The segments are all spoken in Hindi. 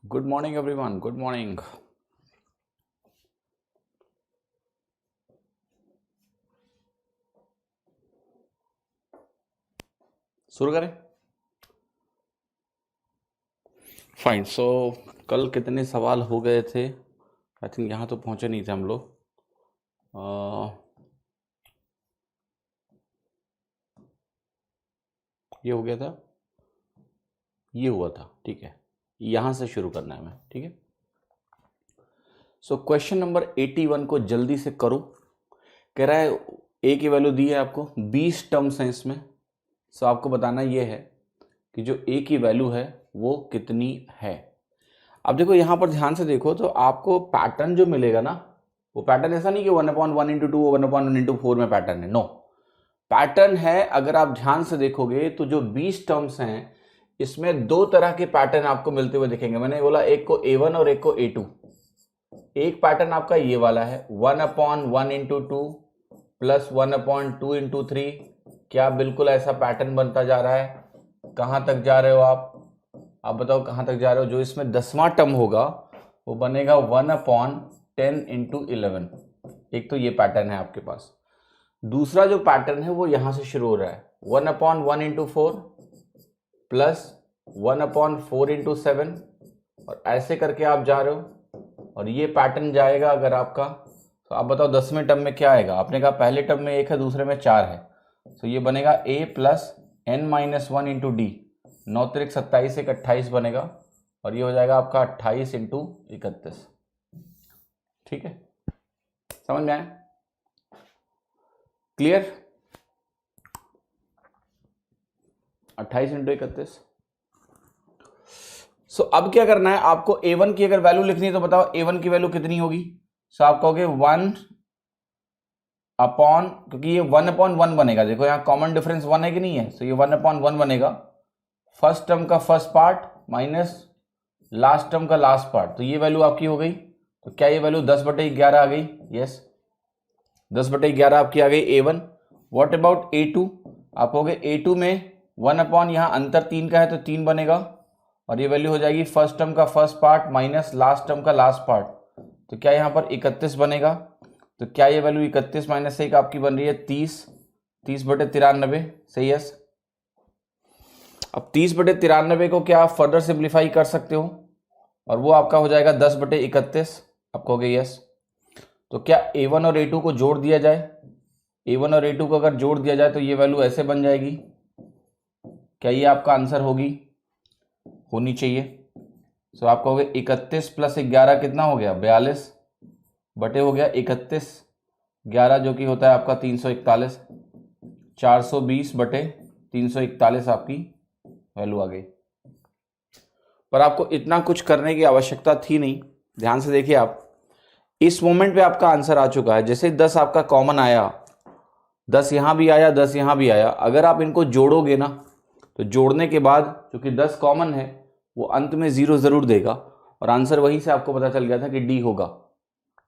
Good morning everyone, good morning. शुरू करें। फाइन। सो कल कितने सवाल हो गए थे? आई थिंक यहाँ तो पहुँचे नहीं थे हम लोग। ये हो गया था, ये हुआ था, ठीक है। यहाँ से शुरू करना है हमें, ठीक है। सो क्वेश्चन नंबर 81 को जल्दी से करो। कह रहा है ए की वैल्यू दी है आपको, 20 टर्म्स हैं इसमें। सो आपको बताना ये है कि जो ए की वैल्यू है वो कितनी है। अब देखो यहाँ पर ध्यान से देखो तो आपको पैटर्न जो मिलेगा ना, वो पैटर्न ऐसा नहीं कि 1/1 इंटू 2 1/1 इंटू 4 में पैटर्न है। नो, पैटर्न है। अगर आप ध्यान से देखोगे तो जो 20 टर्म्स हैं इसमें दो तरह के पैटर्न आपको मिलते हुए दिखेंगे। मैंने बोला एक को A1 और एक को A2। एक पैटर्न आपका ये वाला है 1/1 इंटू 2 प्लस 1/2 इंटू 3। क्या बिल्कुल ऐसा पैटर्न बनता जा रहा है? कहां तक जा रहे हो आप बताओ कहां तक जा रहे हो? जो इसमें 10वां टर्म होगा वो बनेगा 1/10 इंटू 11। एक तो ये पैटर्न है आपके पास। दूसरा जो पैटर्न है वो यहां से शुरू हो रहा है 1/1 इंटू 4 प्लस 1/4 इंटू 7, और ऐसे करके आप जा रहे हो। और ये पैटर्न जाएगा अगर आपका, तो आप बताओ 10वें टर्म में क्या आएगा? आपने कहा पहले टर्म में 1 है, दूसरे में 4 है, तो ये बनेगा a plus n-1 into D. 9 तिरिक 27, 1 28 बनेगा, और ये हो जाएगा आपका 28 इंटू 31। ठीक है, समझ में आया? क्लियर? 28 इंटू 31। सो अब क्या करना है आपको? A1 की अगर वैल्यू लिखनी है तो बताओ A1 की वैल्यू कितनी होगी? सो आप कहोगे 1 अपॉन, क्योंकि ये 1/1 बनेगा। देखो यहाँ कॉमन डिफरेंस 1 है कि नहीं है, तो ये 1/1 बनेगा। फर्स्ट टर्म का first part minus last term का लास्ट पार्ट, तो ये वैल्यू आपकी हो गई। तो क्या ये वैल्यू 10/11 आ गई? यस, 10/11 आपकी आ गई A1। What about A2? आप कहोगे A2 में 1/, यहाँ अंतर 3 का है तो 3 बनेगा, और ये वैल्यू हो जाएगी फर्स्ट टर्म का first part minus last term का लास्ट पार्ट। तो क्या यहाँ पर 31 बनेगा? तो क्या ये वैल्यू 31 माइनस 1 आपकी बन रही है 30। 30/93, सही है। अब 30/93 को क्या आप फर्दर सिंप्लीफाई कर सकते हो, और वो आपका हो जाएगा 10/31। आप कहोगे यस। तो क्या A1 और A2 को जोड़ दिया जाए? A1 और A2 को अगर जोड़ दिया जाए तो ये वैल्यू ऐसे बन जाएगी। क्या ये आपका आंसर होगी? होनी चाहिए। सो आप कहोगे 31 प्लस 11 कितना हो गया? 42 बटे हो गया 31, 11 जो कि होता है आपका 341। 420/341 आपकी वैल्यू आ गई। पर आपको इतना कुछ करने की आवश्यकता थी नहीं। ध्यान से देखिए, आप इस मोमेंट पे आपका आंसर आ चुका है। जैसे 10 आपका कॉमन आया, 10 यहां भी आया, 10 यहां भी आया। अगर आप इनको जोड़ोगे ना, तो जोड़ने के बाद क्योंकि 10 कॉमन है, वो अंत में 0 जरूर देगा, और आंसर वहीं से आपको पता चल गया था कि डी होगा,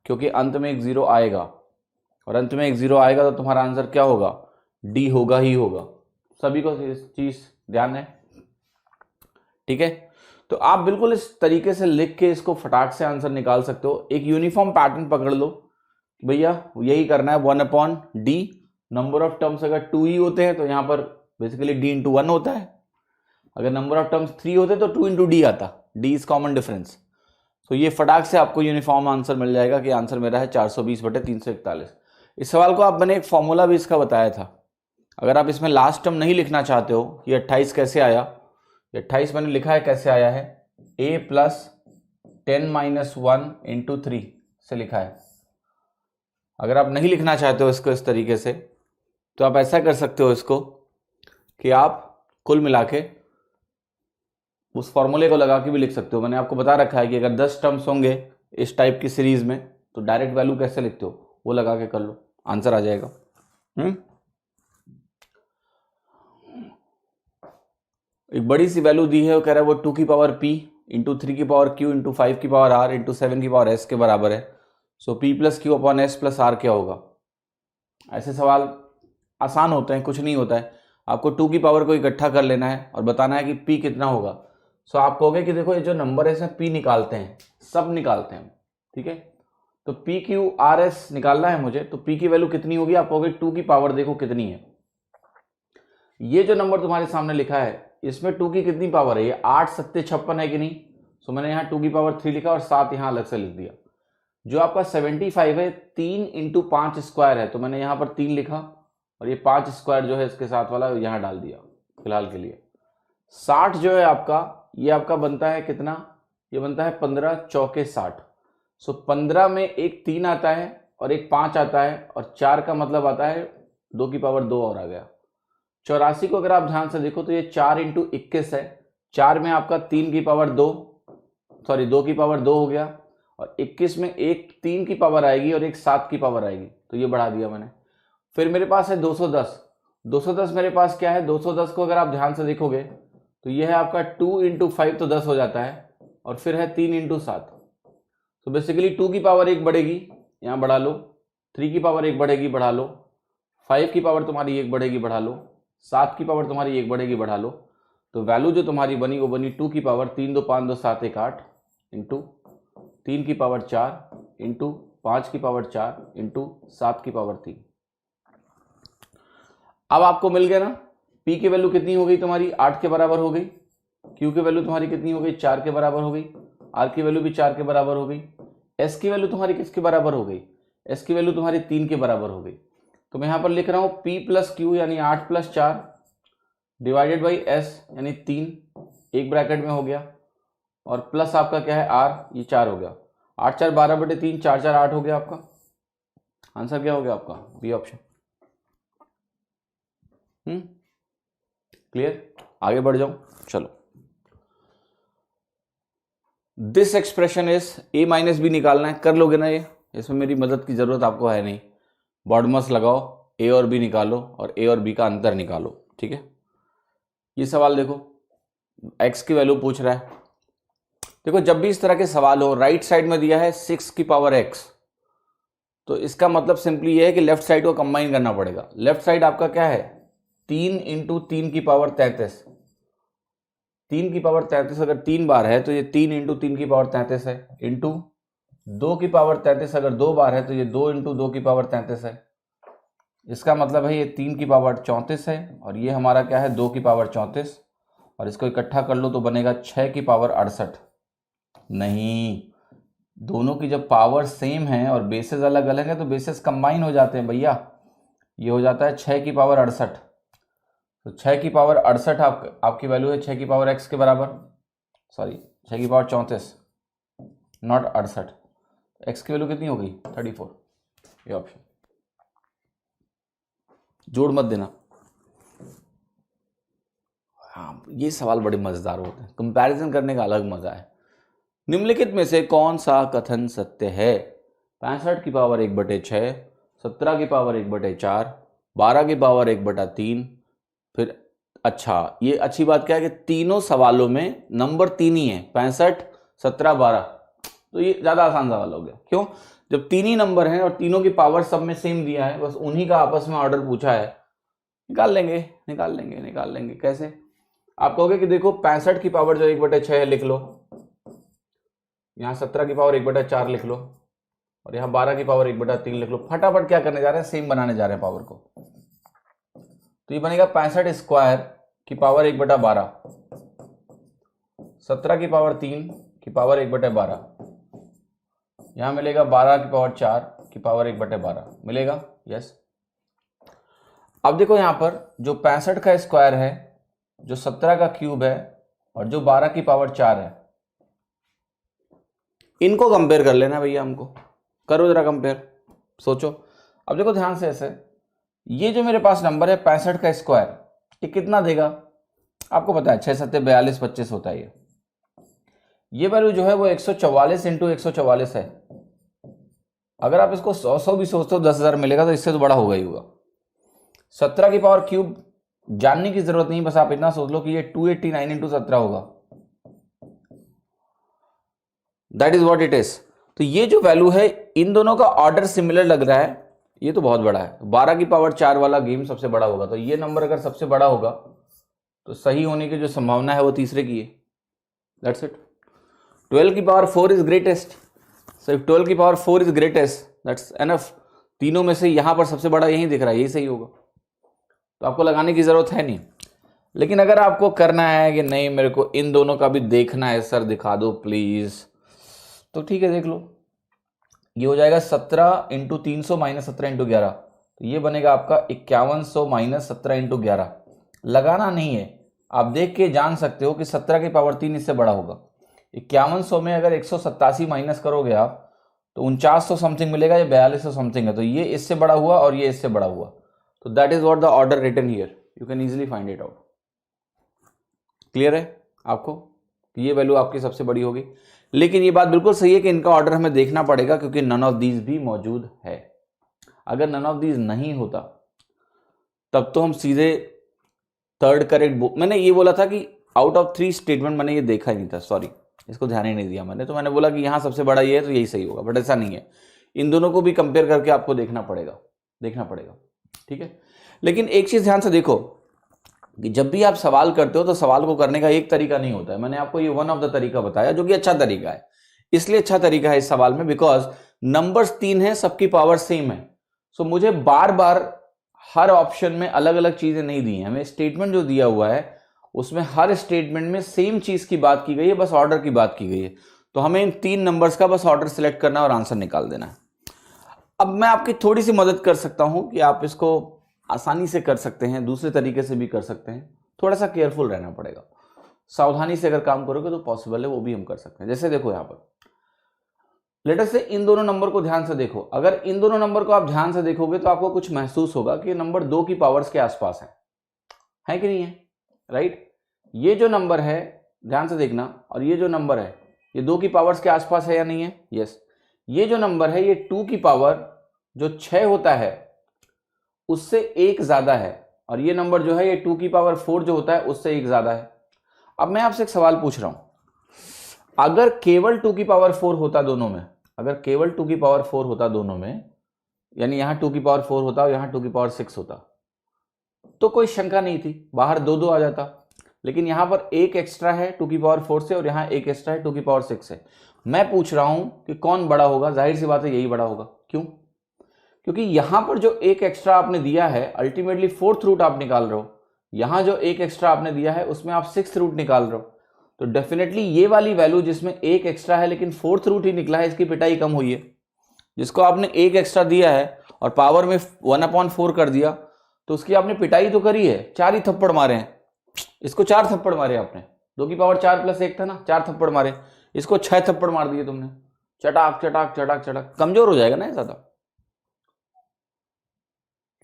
क्योंकि अंत में एक 0 आएगा, और अंत में एक 0 आएगा तो तुम्हारा आंसर क्या होगा? डी होगा ही होगा। सभी को इस चीज ध्यान है, ठीक है? तो आप बिल्कुल इस तरीके से लिख के इसको फटाक से आंसर निकाल सकते हो। एक यूनिफॉर्म पैटर्न पकड़ लो, भैया यही करना है। 1/d, नंबर ऑफ टर्म्स अगर 2 ही होते हैं तो यहां पर बेसिकली d इंटू 1 होता है। अगर नंबर ऑफ टर्म्स 3 होते तो 2 इंटू डी आता। d is common difference. तो ये फटाक से आपको यूनिफॉर्म आंसर मिल जाएगा कि आंसर मेरा है 420/341। इस सवाल को आप मैंने एक फॉर्मूला भी इसका बताया था। अगर आप इसमें लास्ट टर्म नहीं लिखना चाहते हो, ये 28 कैसे आया? ये 28 मैंने लिखा है, कैसे आया है? a प्लस 10-1 इंटू 3 से लिखा है। अगर आप नहीं लिखना चाहते हो इसको इस तरीके से, तो आप ऐसा कर सकते हो इसको कि आप कुल मिला के उस फॉर्मूले को लगा के भी लिख सकते हो। मैंने आपको बता रखा है कि अगर 10 टर्म्स होंगे इस टाइप की सीरीज में, तो डायरेक्ट वैल्यू कैसे लिखते हो, वो लगा के कर लो, आंसर आ जाएगा। एक बड़ी सी वैल्यू दी है, वो कह रहा है वो 2 की पावर p इंटू 3 की पावर q इंटू 5 की पावर r इंटू 7 की पावर s के बराबर है। सो p plus Q upon s plus r क्या होगा? ऐसे सवाल आसान होते हैं, कुछ नहीं होता है। आपको 2 की पावर को इकट्ठा कर लेना है और बताना है कि p कितना होगा। सो आप कहोगे कि देखो ये जो नंबर है इसमें पी निकालते हैं, सब निकालते हैं, ठीक है। तो पी क्यू आर एस निकालना है मुझे, तो पी की वैल्यू कितनी होगी, आप कहोगे 2 की पावर देखो कितनी है। ये जो नंबर तुम्हारे सामने लिखा है इसमें 2 की कितनी पावर है, ये 8 सत्ते 56 है कि नहीं। सो मैंने यहाँ 2 की पावर 3 लिखा और 7 यहाँ अलग से लिख दिया। जो आपका 75 है 3 इंटू 5 स्क्वायर है, तो मैंने यहाँ पर 3 लिखा और ये 5 स्क्वायर जो है इसके साथ वाला यहाँ डाल दिया फिलहाल के लिए। 60 जो है आपका, ये आपका बनता है कितना, ये बनता है 15 चौके 60। सो 15 में एक 3 आता है और एक 5 आता है और 4 का मतलब आता है 2 की पावर 2 और आ गया। 84 को अगर आप ध्यान से देखो तो ये 4 इंटू 21 है, 4 में आपका 3 की पावर 2 सॉरी 2 की पावर 2 हो गया और 21 में एक 3 की पावर आएगी और एक 7 की पावर आएगी, तो ये बढ़ा दिया मैंने। फिर मेरे पास है 210, 210 मेरे पास क्या है, 210 को अगर आप ध्यान से देखोगे तो ये है आपका 2 इंटू 5 तो 10 हो जाता है और फिर है 3 इंटू 7। तो बेसिकली 2 की पावर 1 बढ़ेगी, यहाँ बढ़ा लो, 3 की पावर 1 बढ़ेगी बढ़ा लो, 5 की पावर तुम्हारी 1 बढ़ेगी बढ़ा लो, 7 की पावर तुम्हारी 1 बढ़ेगी बढ़ा लो। तो वैल्यू जो तुम्हारी बनी वो बनी 2 की पावर 3 2 5 2 7 1 8 इंटू 3 की पावर 4 इंटू 5 की पावर 4 इंटू 7 की पावर 3। अब आपको मिल गया ना, P की वैल्यू कितनी हो गई तुम्हारी 8 के बराबर हो गई, Q की वैल्यू तुम्हारी कितनी हो गई 4 के बराबर हो गई, R की वैल्यू भी 4 के बराबर हो गई, S की वैल्यू तुम्हारी किसके बराबर हो गई, S की वैल्यू तुम्हारी 3 के बराबर हो गई। तो मैं यहां पर लिख रहा हूं P प्लस क्यू यानी 8 प्लस 4 डिवाइडेड बाई S यानी 3, एक ब्रैकेट में हो गया, और प्लस आपका क्या है R, ये 4 हो गया, 8 4 12/3, 4 4 8 हो गया। आपका आंसर क्या हो गया आपका, बी ऑप्शन। क्लियर, आगे बढ़ जाओ, चलो। This expression is a minus b निकालना है, कर लोगे ना ये, इसमें मेरी मदद की जरूरत आपको है नहीं। बॉडमस लगाओ, ए और बी निकालो और ए और बी का अंतर निकालो, ठीक है। ये सवाल देखो, एक्स की वैल्यू पूछ रहा है। देखो जब भी इस तरह के सवाल हो, राइट साइड में दिया है 6 की पावर एक्स, तो इसका मतलब सिंपली ये है कि लेफ्ट साइड को कंबाइन करना पड़ेगा। लेफ्ट साइड आपका क्या है 3 इंटू 3 की पावर 33, 3 की पावर 33 अगर 3 बार है तो ये 3 इंटू 3 की पावर 33 है, इंटू 2 की पावर 33 अगर 2 बार है तो ये 2 इंटू 2 की पावर 33 है। इसका मतलब है ये 3 की पावर 34 है और ये हमारा क्या है 2 की पावर 34, और इसको इकट्ठा कर लो तो बनेगा 6 की पावर 68। नहीं, दोनों की जब पावर सेम है और बेसेस अलग अलग है तो बेसेस कंबाइन हो जाते हैं भैया। ये हो जाता है 6 की पावर 68, तो 6 की पावर 68 आपकी वैल्यू है 6 की पावर एक्स के बराबर, सॉरी 6 की पावर 34 नॉट 68। एक्स की वैल्यू कितनी हो गई 34, ये ऑप्शन। जोड़ मत देना। हाँ, ये सवाल बड़े मजेदार होते हैं, कंपैरिजन करने का अलग मजा है। निम्नलिखित में से कौन सा कथन सत्य है, 65 की पावर 1/6, 17 की पावर 1/4, 12 की पावर 1/3। फिर अच्छा, ये अच्छी बात क्या है कि तीनों सवालों में नंबर 3 ही है, 65 17 12, तो ये ज्यादा आसान सवाल हो गया। क्यों, जब 3 ही नंबर हैं और तीनों की पावर सब में सेम दिया है, बस उन्हीं का आपस में ऑर्डर पूछा है। निकाल लेंगे निकाल लेंगे निकाल लेंगे। कैसे, आप कहोगे कि देखो 65 की पावर जो 1/6 है लिख लो, यहाँ 17 की पावर 1/4 लिख लो और यहाँ 12 की पावर 1/3 लिख लो। फटाफट क्या करने जा रहे हैं, सेम बनाने जा रहे हैं पावर को। तो ये बनेगा 65 स्क्वायर की पावर 1/12, 17 की पावर 3 की पावर 1/12, यहां मिलेगा 12 की पावर 4 की पावर 1/12 मिलेगा। यस, अब देखो यहां पर जो 65 का स्क्वायर है, जो 17 का क्यूब है और जो 12 की पावर 4 है, इनको कंपेयर कर लेना भैया, हमको करो जरा कंपेयर, सोचो। अब देखो ध्यान से ऐसे, ये जो मेरे पास नंबर है 65 का स्क्वायर, ये कितना देगा आपको पता है, 6 7 42 25 होता है। ये वैल्यू जो है वो 144 इंटू 144 है। अगर आप इसको 100 भी सोचते हो 10,000 मिलेगा, तो इससे तो बड़ा होगा ही होगा। 17 की पावर क्यूब जानने की जरूरत नहीं, बस आप इतना सोच लो कि ये 289 इंटू 17 होगा, that is what it is. तो ये जो वैल्यू है, इन दोनों का ऑर्डर सिमिलर लग रहा है, ये तो बहुत बड़ा है। 12 की पावर 4 वाला गेम सबसे बड़ा होगा, तो ये नंबर अगर सबसे बड़ा होगा तो सही होने की जो संभावना है वो तीसरे की है। That's it. 12 की power 4 is greatest, so if 12 की power 4 is greatest that's enough. तीनों में से यहां पर सबसे बड़ा यही दिख रहा है, यही सही होगा, तो आपको लगाने की जरूरत है नहीं। लेकिन अगर आपको करना है कि नहीं मेरे को इन दोनों का भी देखना है सर, दिखा दो प्लीज, तो ठीक है देख लो। ये हो जाएगा 17 इंटू 300 माइनस 17 इंटू 11, तो ये बनेगा आपका 5100 माइनस 17 इंटू 11। लगाना नहीं है, आप देख के जान सकते हो कि 17 की पावर 3 इससे बड़ा होगा। 5100 में अगर 187 माइनस करोगे आप तो 4900 समथिंग मिलेगा, या 4200 समथिंग है, तो ये इससे बड़ा हुआ और ये इससे बड़ा हुआ। तो that is what the order written here, you can easily find it out. Clear है आपको? ये वैल्यू आपकी सबसे बड़ी होगी। लेकिन ये बात बिल्कुल सही है कि इनका ऑर्डर हमें देखना पड़ेगा, क्योंकि नन ऑफ दीज भी मौजूद है। अगर नन ऑफ दीज नहीं होता तब तो हम सीधे थर्ड करेक्ट, मैंने ये बोला था कि आउट ऑफ 3 स्टेटमेंट, मैंने ये देखा ही नहीं था, सॉरी, इसको ध्यान ही नहीं दिया मैंने, तो मैंने बोला कि यहां सबसे बड़ा ये है तो यही सही होगा, बट ऐसा नहीं है। इन दोनों को भी कंपेयर करके आपको देखना पड़ेगा, ठीक है। लेकिन एक चीज ध्यान से देखो कि जब भी आप सवाल करते हो तो सवाल को करने का एक तरीका नहीं होता है। मैंने आपको ये वन ऑफ द तरीका बताया जो कि अच्छा तरीका है। इसलिए अच्छा तरीका है इस सवाल में बिकॉज नंबर्स 3 है, सबकी पावर सेम है। सो मुझे बार बार हर ऑप्शन में अलग अलग चीजें नहीं दी हैं, हमें स्टेटमेंट जो दिया हुआ है उसमें हर स्टेटमेंट में सेम चीज की बात की गई है, बस ऑर्डर की बात की गई है। तो हमें इन 3 नंबर्स का बस ऑर्डर सिलेक्ट करना और आंसर निकाल देना है। अब मैं आपकी थोड़ी सी मदद कर सकता हूं कि आप इसको आसानी से कर सकते हैं, दूसरे तरीके से भी कर सकते हैं। थोड़ा सा केयरफुल रहना पड़ेगा, सावधानी से अगर काम करोगे तो पॉसिबल है, वो भी हम कर सकते हैं। जैसे देखो यहां पर लेटर से इन दोनों नंबर को ध्यान से देखो। अगर इन दोनों नंबर को आप ध्यान से देखोगे तो आपको कुछ महसूस होगा कि नंबर 2 की पावर्स के आसपास है कि नहीं है, राइट? ये जो नंबर है ध्यान से देखना, और ये जो नंबर है ये 2 की पावर्स के आसपास है या नहीं है? यस। ये जो नंबर है ये 2 की पावर जो 6 होता है उससे 1 ज्यादा है, और ये नंबर जो है ये 2 की पावर 4 जो होता है उससे 1 ज्यादा है। अब मैं आपसे एक सवाल पूछ रहा हूं, अगर केवल 2 की पावर 4 होता दोनों में, अगर केवल 2 की पावर 4 होता दोनों में, यानी यहां 2 की पावर 4 होता और यहां 2 की पावर 6 होता, तो कोई शंका नहीं थी, बाहर 2 आ जाता। लेकिन यहां पर 1 एक्स्ट्रा है 2 की पावर 4 से, और यहां 1 एक्स्ट्रा है 2 की पावर 6 से। मैं पूछ रहा हूं कि कौन बड़ा होगा? जाहिर सी बात है यही बड़ा होगा। क्यों? क्योंकि यहां पर जो 1 एक्स्ट्रा आपने दिया है अल्टीमेटली 4th रूट आप निकाल रहे हो, यहां जो 1 एक्स्ट्रा आपने दिया है उसमें आप 6th रूट निकाल रहे हो, तो डेफिनेटली ये वाली वैल्यू जिसमें 1 एक्स्ट्रा है लेकिन 4th रूट ही निकला है, इसकी पिटाई कम हुई है। जिसको आपने 1 एक्स्ट्रा दिया है और पावर में 1/4 कर दिया, तो उसकी आपने पिटाई तो करी है, 4 ही थप्पड़ मारे हैं। इसको 4 थप्पड़ मारे आपने, 2 की पावर 4 प्लस 1 था ना, 4 थप्पड़ मारे, इसको 6 थप्पड़ मार दिए तुमने, चटाक चटाक चटाक चटाक, कमजोर हो जाएगा ना ज्यादा।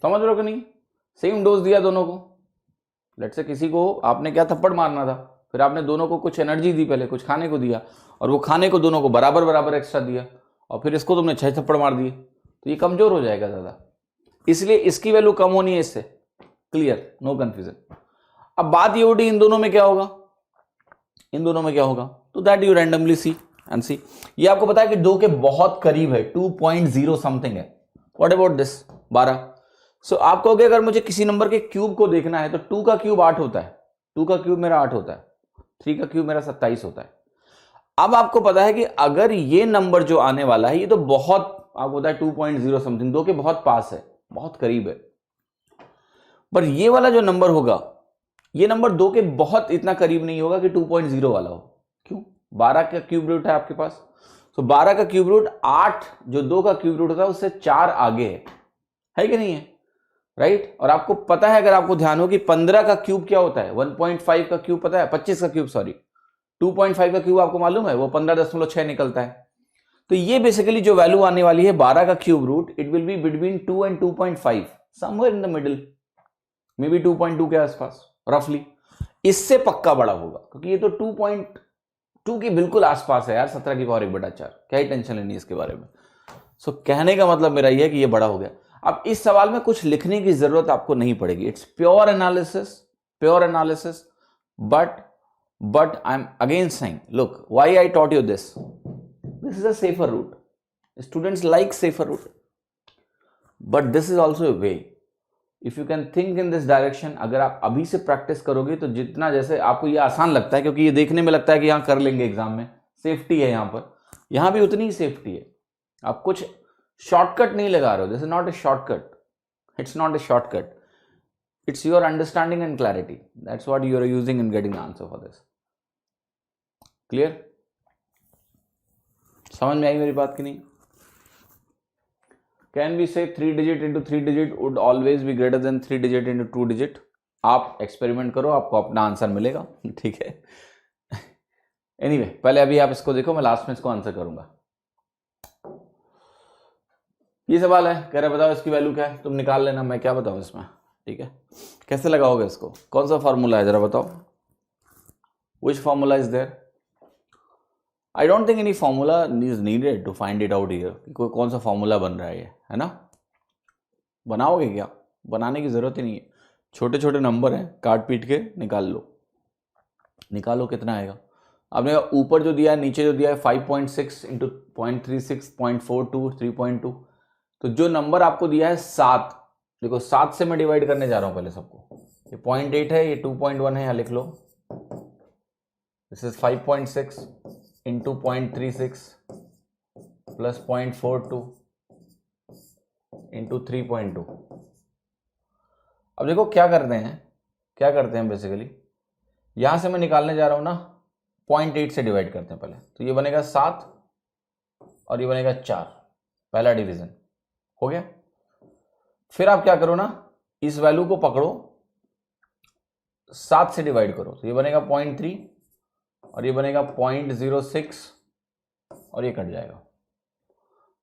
समझ रहे हो कि नहीं? सेम डोज दिया दोनों को। लेट से किसी को आपने क्या थप्पड़ मारना था, फिर आपने दोनों को कुछ एनर्जी दी, पहले कुछ खाने को दिया, और वो खाने को दोनों को बराबर बराबर एक्स्ट्रा दिया, और फिर इसको तुमने 6 थप्पड़ मार दिए, तो ये कमजोर हो जाएगा ज्यादा, इसलिए इसकी वैल्यू कम होनी है इससे। क्लियर? No confusion. अब बात ये उठी इन दोनों में क्या होगा, इन दोनों में क्या होगा, तो that you randomly see and see. ये आपको पता है कि 2 के बहुत करीब है, 2.0 समथिंग है। What about this 12? सो आप कहोगे अगर मुझे किसी नंबर के क्यूब को देखना है तो 2 का क्यूब 8 होता है, 2 का क्यूब मेरा 8 होता है, 3 का क्यूब मेरा 27 होता है। अब आपको पता है कि अगर ये नंबर जो आने वाला है ये तो बहुत, आपको पता है 2.0 समथिंग, 2 के बहुत पास है, बहुत करीब है। पर ये वाला जो नंबर होगा, ये नंबर 2 के बहुत इतना करीब नहीं होगा कि 2.0 वाला हो। क्यों? 12 का क्यूब रूट है आपके पास, तो 12 का क्यूब रूट 8 जो 2 का क्यूब रूट होता है उससे 4 आगे है कि नहीं है, राइट? और आपको पता है, अगर आपको ध्यान हो, कि 15 का क्यूब क्या होता है, 1.5 का क्यूब पता है, 25 का क्यूब सॉरी, 2.5 का क्यूब आपको मालूम है, वो 15.6 निकलता है। तो ये बेसिकली जो वैल्यू आने वाली है 12 का cube root, it will be between 2 and 2.5, somewhere in the middle, maybe 2.2 के आसपास रफली। इससे पक्का बड़ा होगा, क्योंकि ये तो 2.2 के बिल्कुल आसपास है यार, 17 की पावर 1/4, क्या ही टेंशन लेनी इसके बारे में। सो कहने का मतलब मेरा ये है कि ये बड़ा हो गया। अब इस सवाल में कुछ लिखने की जरूरत आपको नहीं पड़ेगी, it's pure analysis, but I am again saying, look why I taught you this is a safer route, students like safer route, but this is also a way. If you can think in this direction, अगर आप अभी से प्रैक्टिस करोगे तो जितना, जैसे आपको ये आसान लगता है क्योंकि ये देखने में लगता है कि यहाँ कर लेंगे एग्जाम में, सेफ्टी है यहाँ पर, यहाँ भी उतनी ही सेफ्टी है। आप कुछ शॉर्टकट नहीं लगा रहे हो, this is not a shortcut, it's not a shortcut, it's your understanding and clarity, that's what you are using in getting the answer for this. Clear? समझ में आई मेरी बात की नहीं? कैन वी से 3 digit into 3 digit would always be greater than 3 digit into 2 digit? आप एक्सपेरिमेंट करो, आपको अपना आंसर मिलेगा, ठीक है। एनीवे, पहले अभी आप इसको देखो, मैं लास्ट में इसको आंसर करूंगा। ये सवाल है, कह रहे बताओ इसकी वैल्यू क्या है, तुम निकाल लेना, मैं क्या बताऊं इसमें, ठीक है। कैसे लगाओगे इसको, कौन सा फॉर्मूला है जरा बताओ, which formula is there? I don't think any formula is needed to find it out here, कोई कौन सा फॉर्मूला बन रहा है ये, है ना। बनाओगे क्या? बनाने की जरूरत ही नहीं है, छोटे छोटे नंबर हैं, काट पीट के निकाल लो, निकालो कितना आएगा। आपने ऊपर जो दिया है, नीचे जो दिया है 5.6 इंटू 0.36, 0.42, 3.2, तो जो नंबर आपको दिया है 7, देखो 7 से मैं डिवाइड करने जा रहा हूं पहले सबको। ये 0.8 है, ये 2.1 है, यहाँ लिख लो, this is 5.6 into 0.36 plus 0.42 into 3.2। अब देखो क्या करते हैं बेसिकली, यहां से मैं निकालने जा रहा हूं ना, 0.8 से डिवाइड करते हैं पहले, तो ये बनेगा 7 और ये बनेगा 4, पहला डिवीजन हो गया। फिर आप क्या करो ना, इस वैल्यू को पकड़ो, 7 से डिवाइड करो, तो ये बनेगा 0.3 और ये बनेगा 0.06 और ये कट जाएगा।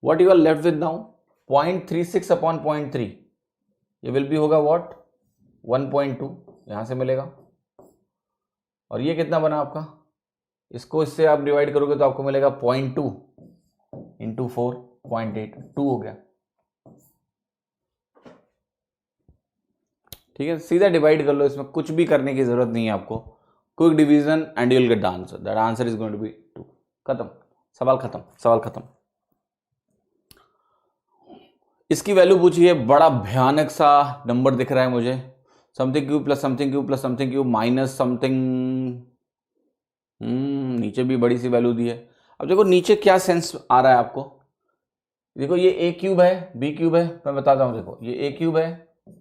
What you are left with now, 0.36 upon 0.3, ये विल बी होगा व्हाट, 1.2, यहां से मिलेगा। और ये कितना बना आपका, इसको इससे आप डिवाइड करोगे तो आपको मिलेगा 0.2 इंटू 4.8, 2 हो गया, ठीक है। सीधा डिवाइड कर लो, इसमें कुछ भी करने की जरूरत नहीं है आपको, quick division and you will get the answer, that answer is going to be 2, खत्म, सवाल खत्म, सवाल खत्म। इसकी वैल्यू पूछिए, बड़ा भयानक सा नंबर दिख रहा है मुझे, something cube plus something cube plus something cube minus something, नीचे भी बड़ी सी वैल्यू दी है। अब देखो नीचे क्या सेंस आ रहा है आपको, देखो ये ए क्यूब है, बी क्यूब है, मैं बताता हूं, देखो ये ए क्यूब है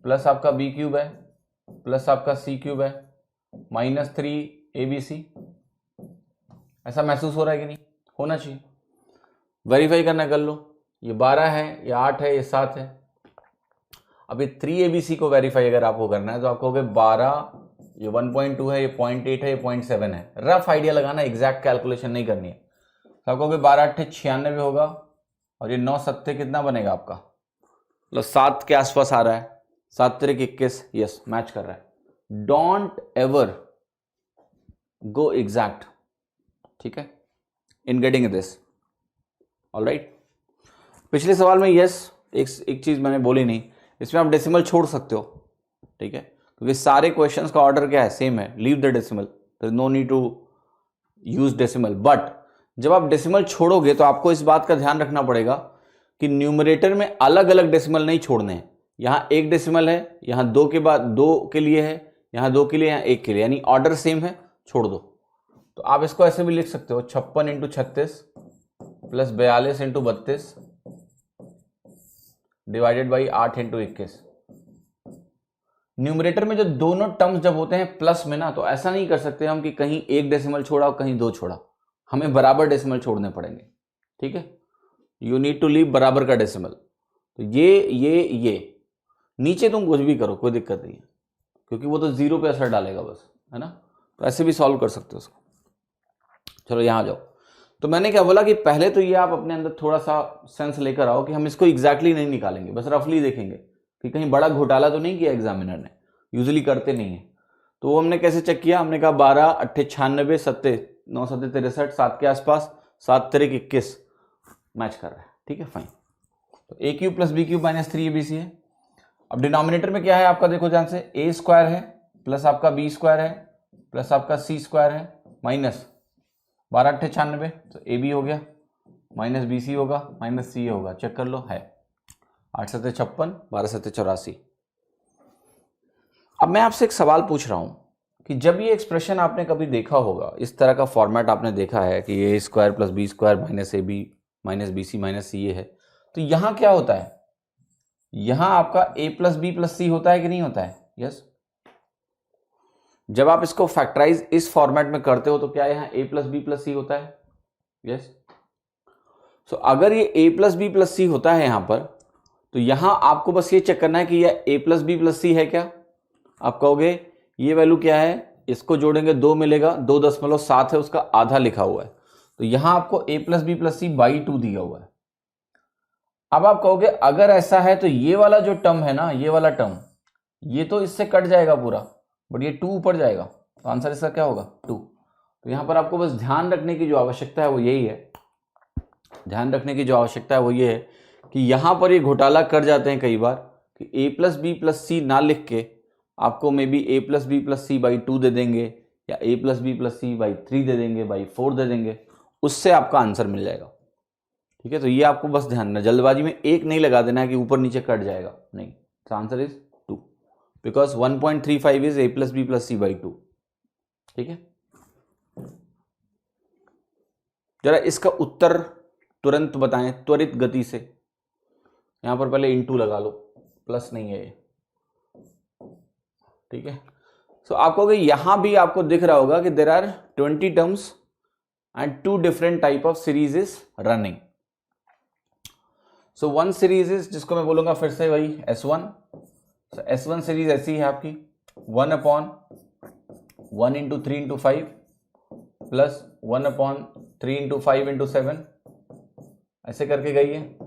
प्लस आपका बी क्यूब है प्लस आपका सी क्यूब है -3 ABC, ऐसा महसूस हो रहा है कि नहीं, होना चाहिए, वेरीफाई करना कर लो, ये 12 है, ये 8 है, ये 7 है। अब ये 3 ABC को वेरीफाई अगर आपको करना है तो आपको कहोगे 12, ये 1.2 है, ये 0.8 है, ये 0.7 है, रफ आइडिया लगाना, एग्जैक्ट कैलकुलेशन नहीं करनी है। तो आपको 12 8 96 होगा और ये 9 7 कितना बनेगा आपका, मतलब 7 के आसपास आ रहा है, 7 3 21, यस मैच कर रहा है। डोंट एवर गो एग्जैक्ट, ठीक है, इन गेटिंग दिस, ऑलराइट। पिछले सवाल में यस, एक चीज मैंने बोली नहीं, इसमें आप डेसिमल छोड़ सकते हो, ठीक है, क्योंकि सारे क्वेश्चंस का ऑर्डर क्या है, सेम है, leave the decimal, there is no need to use decimal. But जब आप डेसिमल छोड़ोगे तो आपको इस बात का ध्यान रखना पड़ेगा कि न्यूमरेटर में अलग अलग डेसिमल नहीं छोड़ने हैं, यहां 1 डेसिमल है, यहां 2 के बाद 2 के लिए है, यहां 2 के लिए, यहां 1 के लिए, यानी ऑर्डर सेम है, छोड़ दो। तो आप इसको ऐसे भी लिख सकते हो, 56 into 36 plus 42 into 32 divided by 8 into 21। Numerator में जो दोनों टर्म्स जब होते हैं प्लस में ना, तो ऐसा नहीं कर सकते हम कि कहीं 1 डेसिमल छोड़ा और कहीं 2 छोड़ा, हमें बराबर डेसिमल छोड़ने पड़ेंगे, ठीक है, यू नीड टू लीव बराबर का डेसिमल। तो ये नीचे तुम कुछ भी करो, कोई दिक्कत नहीं है, क्योंकि वो तो 0 पे असर डालेगा बस, है ना, तो ऐसे भी सॉल्व कर सकते हो उसको। चलो यहां जाओ, तो मैंने क्या बोला कि पहले तो ये आप अपने अंदर थोड़ा सा सेंस लेकर आओ कि हम इसको एग्जैक्टली नहीं निकालेंगे, बस रफली देखेंगे कि कहीं बड़ा घोटाला तो नहीं किया एग्जामिनर ने, यूजुअली करते नहीं है। तो वो हमने कैसे चेक किया, हमने कहा 12 8 96 7 9 7 63 7 के आसपास, 7 3 21 मैच कर रहा है, ठीक है, फाइन। तो A cube plus B cube minus 3 ABC है। अब डिनोमिनेटर में क्या है आपका, देखो ध्यान से, ए स्क्वायर है प्लस आपका बी स्क्वायर है प्लस आपका सी स्क्वायर है माइनस 12 8 96, तो ए बी हो गया, माइनस बी सी होगा, माइनस सी होगा, चेक कर लो, है 8 7 56 12 7 84। अब मैं आपसे एक सवाल पूछ रहा हूँ कि जब ये एक्सप्रेशन आपने कभी देखा होगा, इस तरह का फॉर्मेट आपने देखा है कि A square plus B square minus A B minus B C minus C A है, तो यहाँ क्या होता है? यहाँ आपका A plus B plus C होता है कि नहीं होता है? यस। जब आप इसको फैक्टराइज इस फॉर्मेट में करते हो तो क्या यहाँ ए प्लस बी प्लस सी होता है? यस। सो अगर ये ए प्लस बी प्लस सी होता है यहाँ पर, तो यहाँ आपको बस ये चेक करना है कि यह ए प्लस बी प्लस सी है क्या? आप कहोगे ये वैल्यू क्या है, इसको जोड़ेंगे 2 मिलेगा, 2.7 है, उसका आधा लिखा हुआ है, तो यहाँ आपको A plus B plus C by 2 दिया हुआ है। अब आप कहोगे अगर ऐसा है तो ये वाला जो टर्म है ना, ये वाला टर्म, ये तो इससे कट जाएगा पूरा, बट ये 2 ऊपर जाएगा, तो आंसर इसका क्या होगा? 2। तो यहाँ पर आपको बस ध्यान रखने की जो आवश्यकता है वो यही है, ध्यान रखने की जो आवश्यकता है वो ये है कि यहाँ पर ये घोटाला कर जाते हैं कई बार कि A plus B plus C ना लिख के आपको maybe A plus B plus C by 2 दे देंगे, या A plus B plus C by 3 दे देंगे, बाई 4 दे देंगे, उससे आपका आंसर मिल जाएगा। ठीक है, तो ये आपको बस ध्यान रखना, जल्दबाजी में एक नहीं लगा देना है कि ऊपर नीचे कट जाएगा, नहीं। तो answer is 2 because 1.35 is a plus B plus C by 2। ठीक है, जरा इसका उत्तर तुरंत बताएं त्वरित गति से। यहां पर पहले इंटू लगा लो, प्लस नहीं है ये। ठीक है, सो आप कहोगे यहां भी आपको दिख रहा होगा कि there are 20 terms and 2 different type of series is running. So one series is, जिसको मैं बोलूंगा फिर से वही S1। सो S1 सीरीज ऐसी है आपकी 1/1 into 3 into 5 plus 1/3 into 5 into 7 ऐसे करके गई है।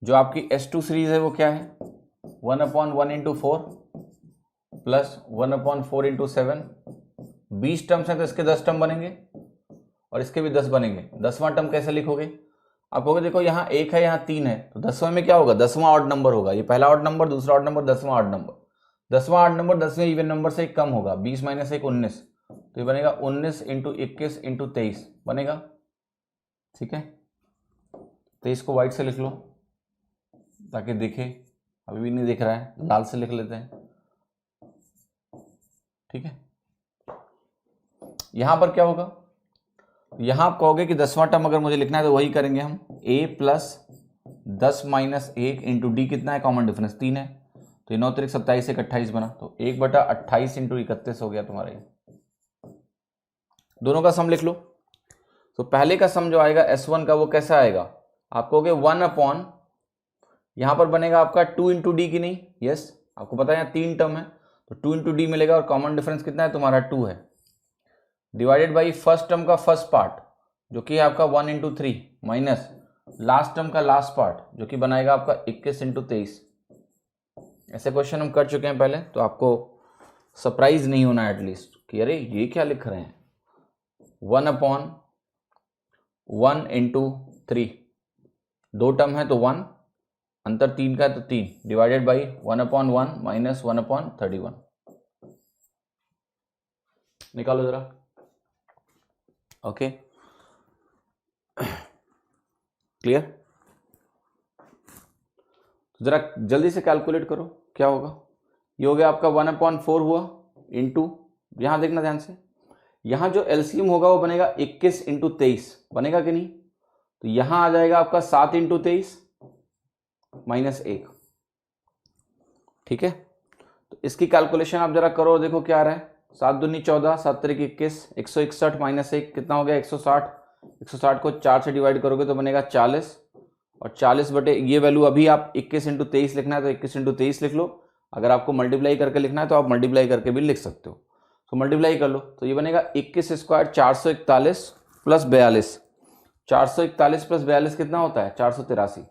जो आपकी S2 सीरीज है वो क्या है? 1/1 इंटू 4 प्लस 1/4 इंटू 7। 20 टर्म्स हैं तो इसके 10 टर्म बनेंगे और इसके भी 10 बनेंगे। 10वां टर्म कैसे लिखोगे? आप कहोगे देखो यहाँ 1 है, यहाँ 3 है, तो 10वें में क्या होगा? 10वां ऑड नंबर होगा। ये पहला ऑड नंबर, दूसरा ऑड नंबर, 10वां ऑड नंबर। 10वां ऑड नंबर 10वें इवन नंबर से कम होगा। 20 माइनस 1 19, तो ये बनेगा 19 इंटू 21 इंटू 23 बनेगा। ठीक है, 23 को व्हाइट से लिख लो ताकि दिखे, अभी भी नहीं दिख रहा है, लाल से लिख लेते हैं। ठीक है, यहां पर क्या होगा? यहां आप कहोगे कि 10वां टर्म अगर मुझे लिखना है तो वही करेंगे हम, a plus 10 minus 1 into D कितना है? कॉमन डिफरेंस 3 है, तो 9 3 27 1 28 बना, तो 1/28 इंटू 31 हो गया तुम्हारे। दोनों का सम लिख लो। तो पहले का सम जो आएगा S1 का वो कैसा आएगा? आप कहोगे 1/, यहां पर बनेगा आपका 2 इंटू डी की नहीं? यस, आपको पता है यहाँ 3 टर्म है तो 2 इंटू डी मिलेगा, और कॉमन डिफरेंस कितना है तुम्हारा? 2 है, डिवाइडेड बाई फर्स्ट टर्म का फर्स्ट पार्ट जो कि आपका 1 इंटू 3 माइनस लास्ट टर्म का लास्ट पार्ट जो कि बनाएगा आपका 21 इंटू 23। ऐसे क्वेश्चन हम कर चुके हैं पहले, तो आपको सरप्राइज नहीं होना एटलीस्ट कि अरे ये क्या लिख रहे हैं। 1/1 इंटू 3, 2 टर्म है तो 1, अंतर 3 का है तो 3, डिवाइडेड बाई 1/1 माइनस 1/31। निकालो जरा। Okay, clear? जरा जल्दी से कैलकुलेट करो क्या होगा। ये हो गया आपका 1/4 हुआ इंटू, यहां देखना ध्यान से, यहां जो एलसीएम होगा वो बनेगा 21 इंटू 23, बनेगा कि नहीं? तो यहां आ जाएगा आपका 7 इंटू 23 माइनस 1। ठीक है, तो इसकी कैलकुलेशन आप जरा करो, देखो क्या आ रहा है। 7 दूनी 14, 7 तरीके 21, 161 माइनस 1 कितना हो गया? 160। 160 को 4 से डिवाइड करोगे तो बनेगा 40, और 40 बटे ये वैल्यू अभी आप 21 इंटू 23 लिखना है तो 21 इंटू 23 लिख लो। अगर आपको मल्टीप्लाई करके लिखना है तो आप मल्टीप्लाई करके भी लिख सकते हो, तो मल्टीप्लाई कर लो तो ये बनेगा 21 स्क्वायर 441 प्लस 42। 441 प्लस 42 कितना होता है? 483,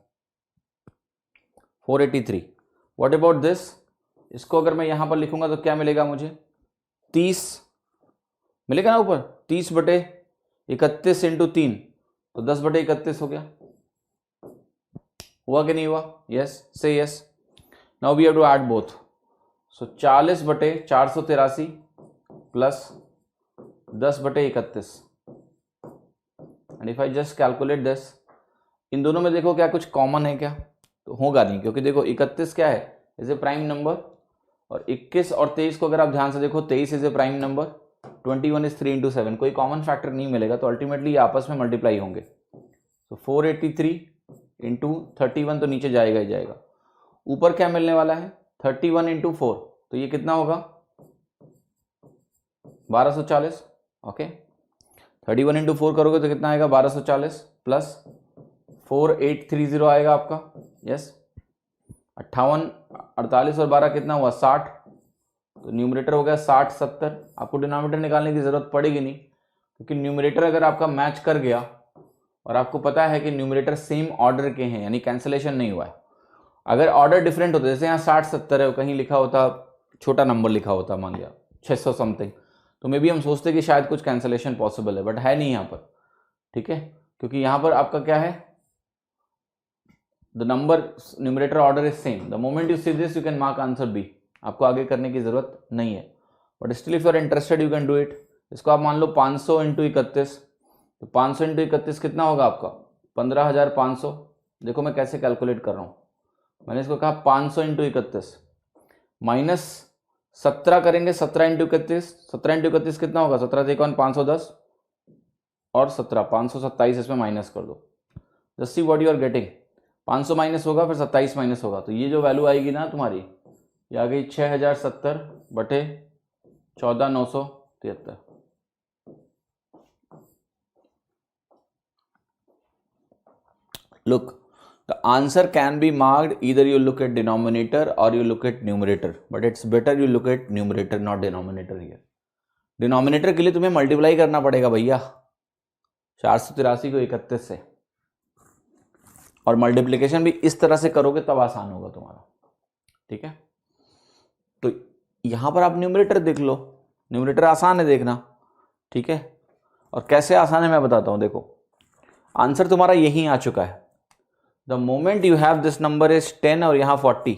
483। What about this? इसको अगर मैं यहां पर लिखूंगा तो क्या मिलेगा मुझे? 30 मिलेगा ना ऊपर, 30 बटे 31 इंटू 3, तो 10 बटे 31 हो गया। हुआ कि नहीं हुआ? Yes, say yes. Now we have to add both. So 40 बटे 483 प्लस 10 बटे 31, and if I just calculate this, इन दोनों में देखो क्या कुछ कॉमन है क्या? तो होगा नहीं, क्योंकि देखो 31 क्या है? इज ए प्राइम नंबर, और 21 और 23 को अगर आप ध्यान से देखो, 23 is a prime number, 21 is 3 into 7, कोई कॉमन फैक्टर नहीं मिलेगा, तो अल्टीमेटली ये आपस में मल्टीप्लाई होंगे। तो 483 इंटू 31 तो नीचे जाएगा ही जाएगा, ऊपर क्या मिलने वाला है 31 इंटू 4, तो ये कितना होगा 1240। ओके, 31 इंटू 4 करोगे तो कितना आएगा 1240 प्लस 4830 आएगा आपका, यस। 58, 48 और 12 कितना हुआ 60, तो न्यूमरेटर हो गया 60 70। आपको डिनोमिनेटर निकालने की जरूरत पड़ेगी नहीं, क्योंकि न्यूमरेटर अगर आपका मैच कर गया और आपको पता है कि न्यूमरेटर सेम ऑर्डर के हैं, यानी कैंसिलेशन नहीं हुआ है। अगर ऑर्डर डिफरेंट होता, जैसे यहाँ 60 70 है, कहीं लिखा होता छोटा नंबर लिखा होता, मान लिया 600 समथिंग, तो मे बी हम सोचते कि शायद कुछ कैंसिलेशन पॉसिबल है, बट है नहीं यहाँ पर, ठीक है। क्योंकि यहाँ पर आपका क्या है, the number numerator order is same. The moment you see this you can mark answer b, आपको आगे करने की जरूरत नहीं है, but still if you are interested you can do it. इसको आप मान लो 500 इंटू 31, तो 500 इंटू 31 कितना होगा आपका 15,500। देखो मैं कैसे कैलकुलेट कर रहा हूँ, मैंने इसको कहा 500 इंटू 31 माइनस 17 करेंगे, 17 इंटू 31, 17 इंटू 31 कितना होगा 17 से 1 510 और 17 527, इसमें माइनस कर दो, just see what you are getting. 500 minus होगा फिर 27 माइनस होगा, तो ये जो वैल्यू आएगी ना तुम्हारी, ये आ गई 6070 बटे 14,973। Look, the answer can be marked either you look at denominator or you look at numerator, but it's better you look at numerator not denominator here. Denominator के लिए तुम्हें मल्टीप्लाई करना पड़ेगा भैया 483 को 31 से, और मल्टीप्लिकेशन भी इस तरह से करोगे तब आसान होगा तुम्हारा, ठीक है। तो यहां पर आप न्यूमरेटर देख लो, न्यूमरेटर आसान है देखना, ठीक है। और कैसे आसान है मैं बताता हूं, देखो आंसर तुम्हारा यही आ चुका है। The moment you have this number is 10 और यहां 40,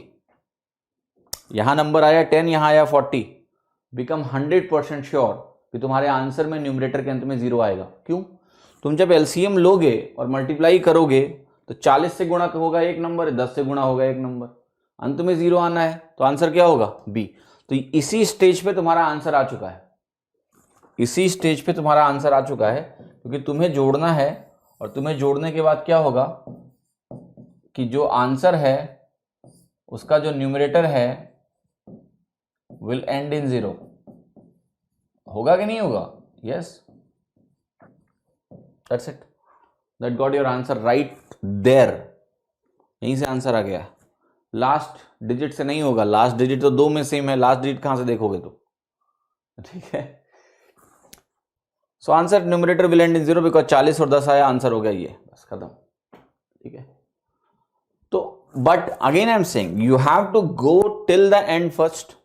यहां नंबर आया 10, यहां आया 40, बिकम 100% श्योर कि तुम्हारे आंसर में न्यूमरेटर के अंत में 0 आएगा। क्यों? तुम जब एलसीएम लोगे और मल्टीप्लाई करोगे तो 40 से गुणा होगा एक नंबर, 10 से गुणा होगा एक नंबर, अंत में 0 आना है, तो आंसर क्या होगा बी। तो इसी स्टेज पे तुम्हारा आंसर आ चुका है, इसी स्टेज पे तुम्हारा आंसर आ चुका है, क्योंकि तुम्हें जोड़ना है, और तुम्हें जोड़ने के बाद क्या होगा कि जो आंसर है उसका जो न्यूमरेटर है विल एंड इन 0, होगा कि नहीं होगा? Yes, that's it, that got your answer right there. यहीं से आंसर आ गया, लास्ट डिजिट से नहीं होगा, लास्ट डिजिट तो 2 में सेम है, लास्ट डिजिट कहां से देखोगे तो, ठीक है। So answer numerator will and in 0 because 40 और 10 आया, आंसर हो गया ये, बस खत्म, ठीक है। तो but again I am saying you have to go till the end first,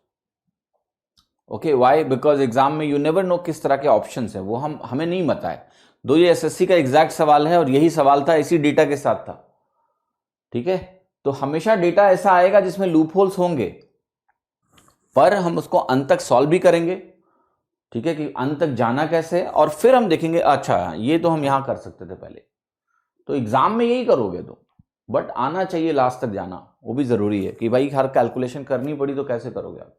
okay. Why? Because exam में यू नेवर नो किस तरह के ऑप्शंस है, वो हमें नहीं पता है। ये एसएससी का एग्जैक्ट सवाल है और यही सवाल था, इसी डेटा के साथ था, ठीक है। तो हमेशा डेटा ऐसा आएगा जिसमें लूप होल्स होंगे, पर हम उसको अंत तक सॉल्व भी करेंगे, ठीक है, कि अंत तक जाना कैसे, और फिर हम देखेंगे अच्छा ये तो हम यहां कर सकते थे पहले। तो एग्जाम में यही करोगे तो, बट आना चाहिए लास्ट तक जाना, वो भी जरूरी है कि भाई हर कैलकुलेशन करनी पड़ी तो कैसे करोगे आप।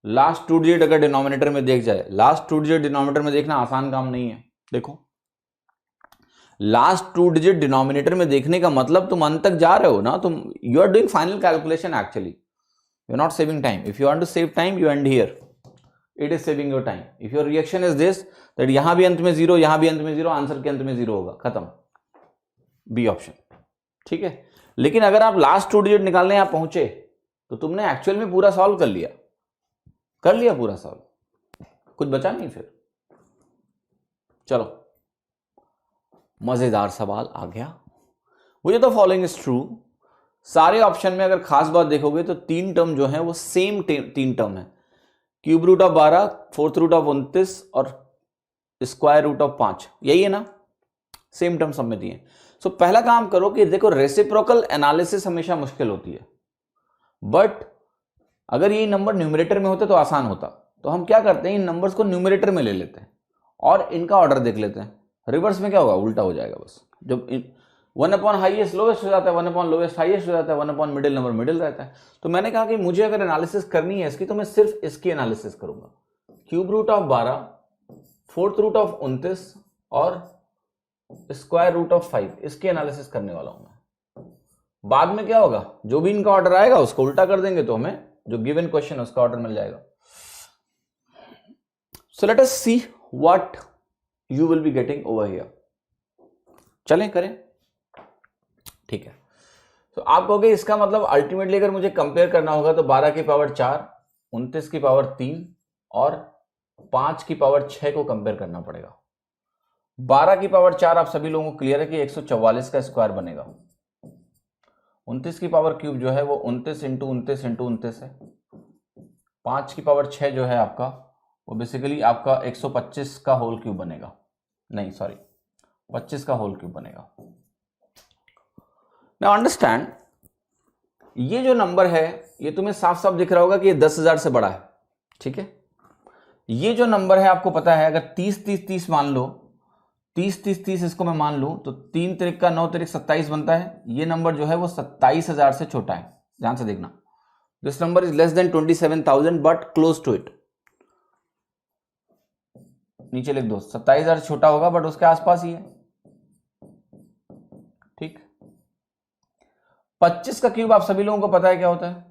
लास्ट 2 डिजिट अगर डिनोमिनेटर में देख जाए, लास्ट 2 डिजिट डिनोमिनेटर में देखना आसान काम नहीं है। देखो लास्ट 2 डिजिट डिनोमिनेटर में देखने का मतलब तुम अंत तक जा रहे हो ना, तुम you are doing final calculation, actually you are not saving time. If you want to save time you end here, it is saving your time. If your reaction is this that यहां भी अंत में 0, यहां भी अंत में 0, आंसर के अंत में 0 होगा, खत्म, बी ऑप्शन, ठीक है। लेकिन अगर आप लास्ट 2 डिजिट निकालने यहां पहुंचे तो तुमने एक्चुअल में पूरा सॉल्व कर लिया पूरा सॉल्व, कुछ बचा नहीं फिर। चलो मजेदार सवाल आ गया। Which of the following is true? सारे ऑप्शन में अगर खास बात देखोगे तो 3 टर्म जो है वो सेम 3 टर्म है, cube root of 12, fourth root of 29 और स्क्वायर रूट ऑफ 5, यही है ना, सेम टर्म सब में दिए। सो पहला काम करो कि देखो रेसिप्रोकल एनालिसिस हमेशा मुश्किल होती है, बट अगर ये नंबर न्यूमरेटर में होते तो आसान होता। तो हम क्या करते हैं, इन नंबर्स को न्यूमरेटर में ले लेते हैं और इनका ऑर्डर देख लेते हैं। रिवर्स में क्या होगा, उल्टा हो जाएगा बस। जब 1 अपॉन हाईएस्ट लोवेस्ट हो जाता है, 1 अपॉन लोवेस्ट हाईएस्ट हो जाता है, 1 अपॉन मिडिल नंबर मिडिल रहता है। तो मैंने कहा कि मुझे अगर एनालिसिस करनी है इसकी तो मैं सिर्फ इसकी एनालिसिस करूंगा, cube root of 12, fourth root of 29 और स्क्वायर रूट ऑफ 5, इसकी एनालिसिस करने वाला हूं मैं। बाद में क्या होगा, जो भी इनका ऑर्डर आएगा उसको उल्टा कर देंगे तो हमें जो गिवन क्वेश्चन है उसका ऑर्डर मिल जाएगा। So let us C what you will be getting over here. चलें करें, ठीक है। तो आप कहोगे इसका मतलब अल्टीमेटली अगर मुझे कंपेयर करना होगा तो 12 की पावर 4, 29 की पावर 3 और 5 की पावर 6 को कंपेयर करना पड़ेगा। 12 की पावर 4 आप सभी लोगों को क्लियर है कि 144 का स्क्वायर बनेगा। 29 की पावर क्यूब जो है वो 29 इंटू 29 इंटू 29 है। 5 की पावर 6 जो है आपका वो बेसिकली आपका 125 का होल क्यूब बनेगा, नहीं सॉरी 25 का होल क्यूब बनेगा। नाउ अंडरस्टैंड, ये जो नंबर है ये तुम्हें साफ साफ दिख रहा होगा कि ये 10,000 से बड़ा है, ठीक है। ये जो नंबर है आपको पता है, अगर 30 30 30 मान लो, 30 30 30 इसको मैं मान लूं तो 3 तिरिक का 9 तिरिक 27 बनता है। ये नंबर जो है वो 27,000 से छोटा है, ध्यान से देखना। This number is less than 27,000 but close to it. नीचे लिख दो 27,000 से छोटा होगा बट उसके आसपास ही है, ठीक। 25 का क्यूब आप सभी लोगों को पता है क्या होता है,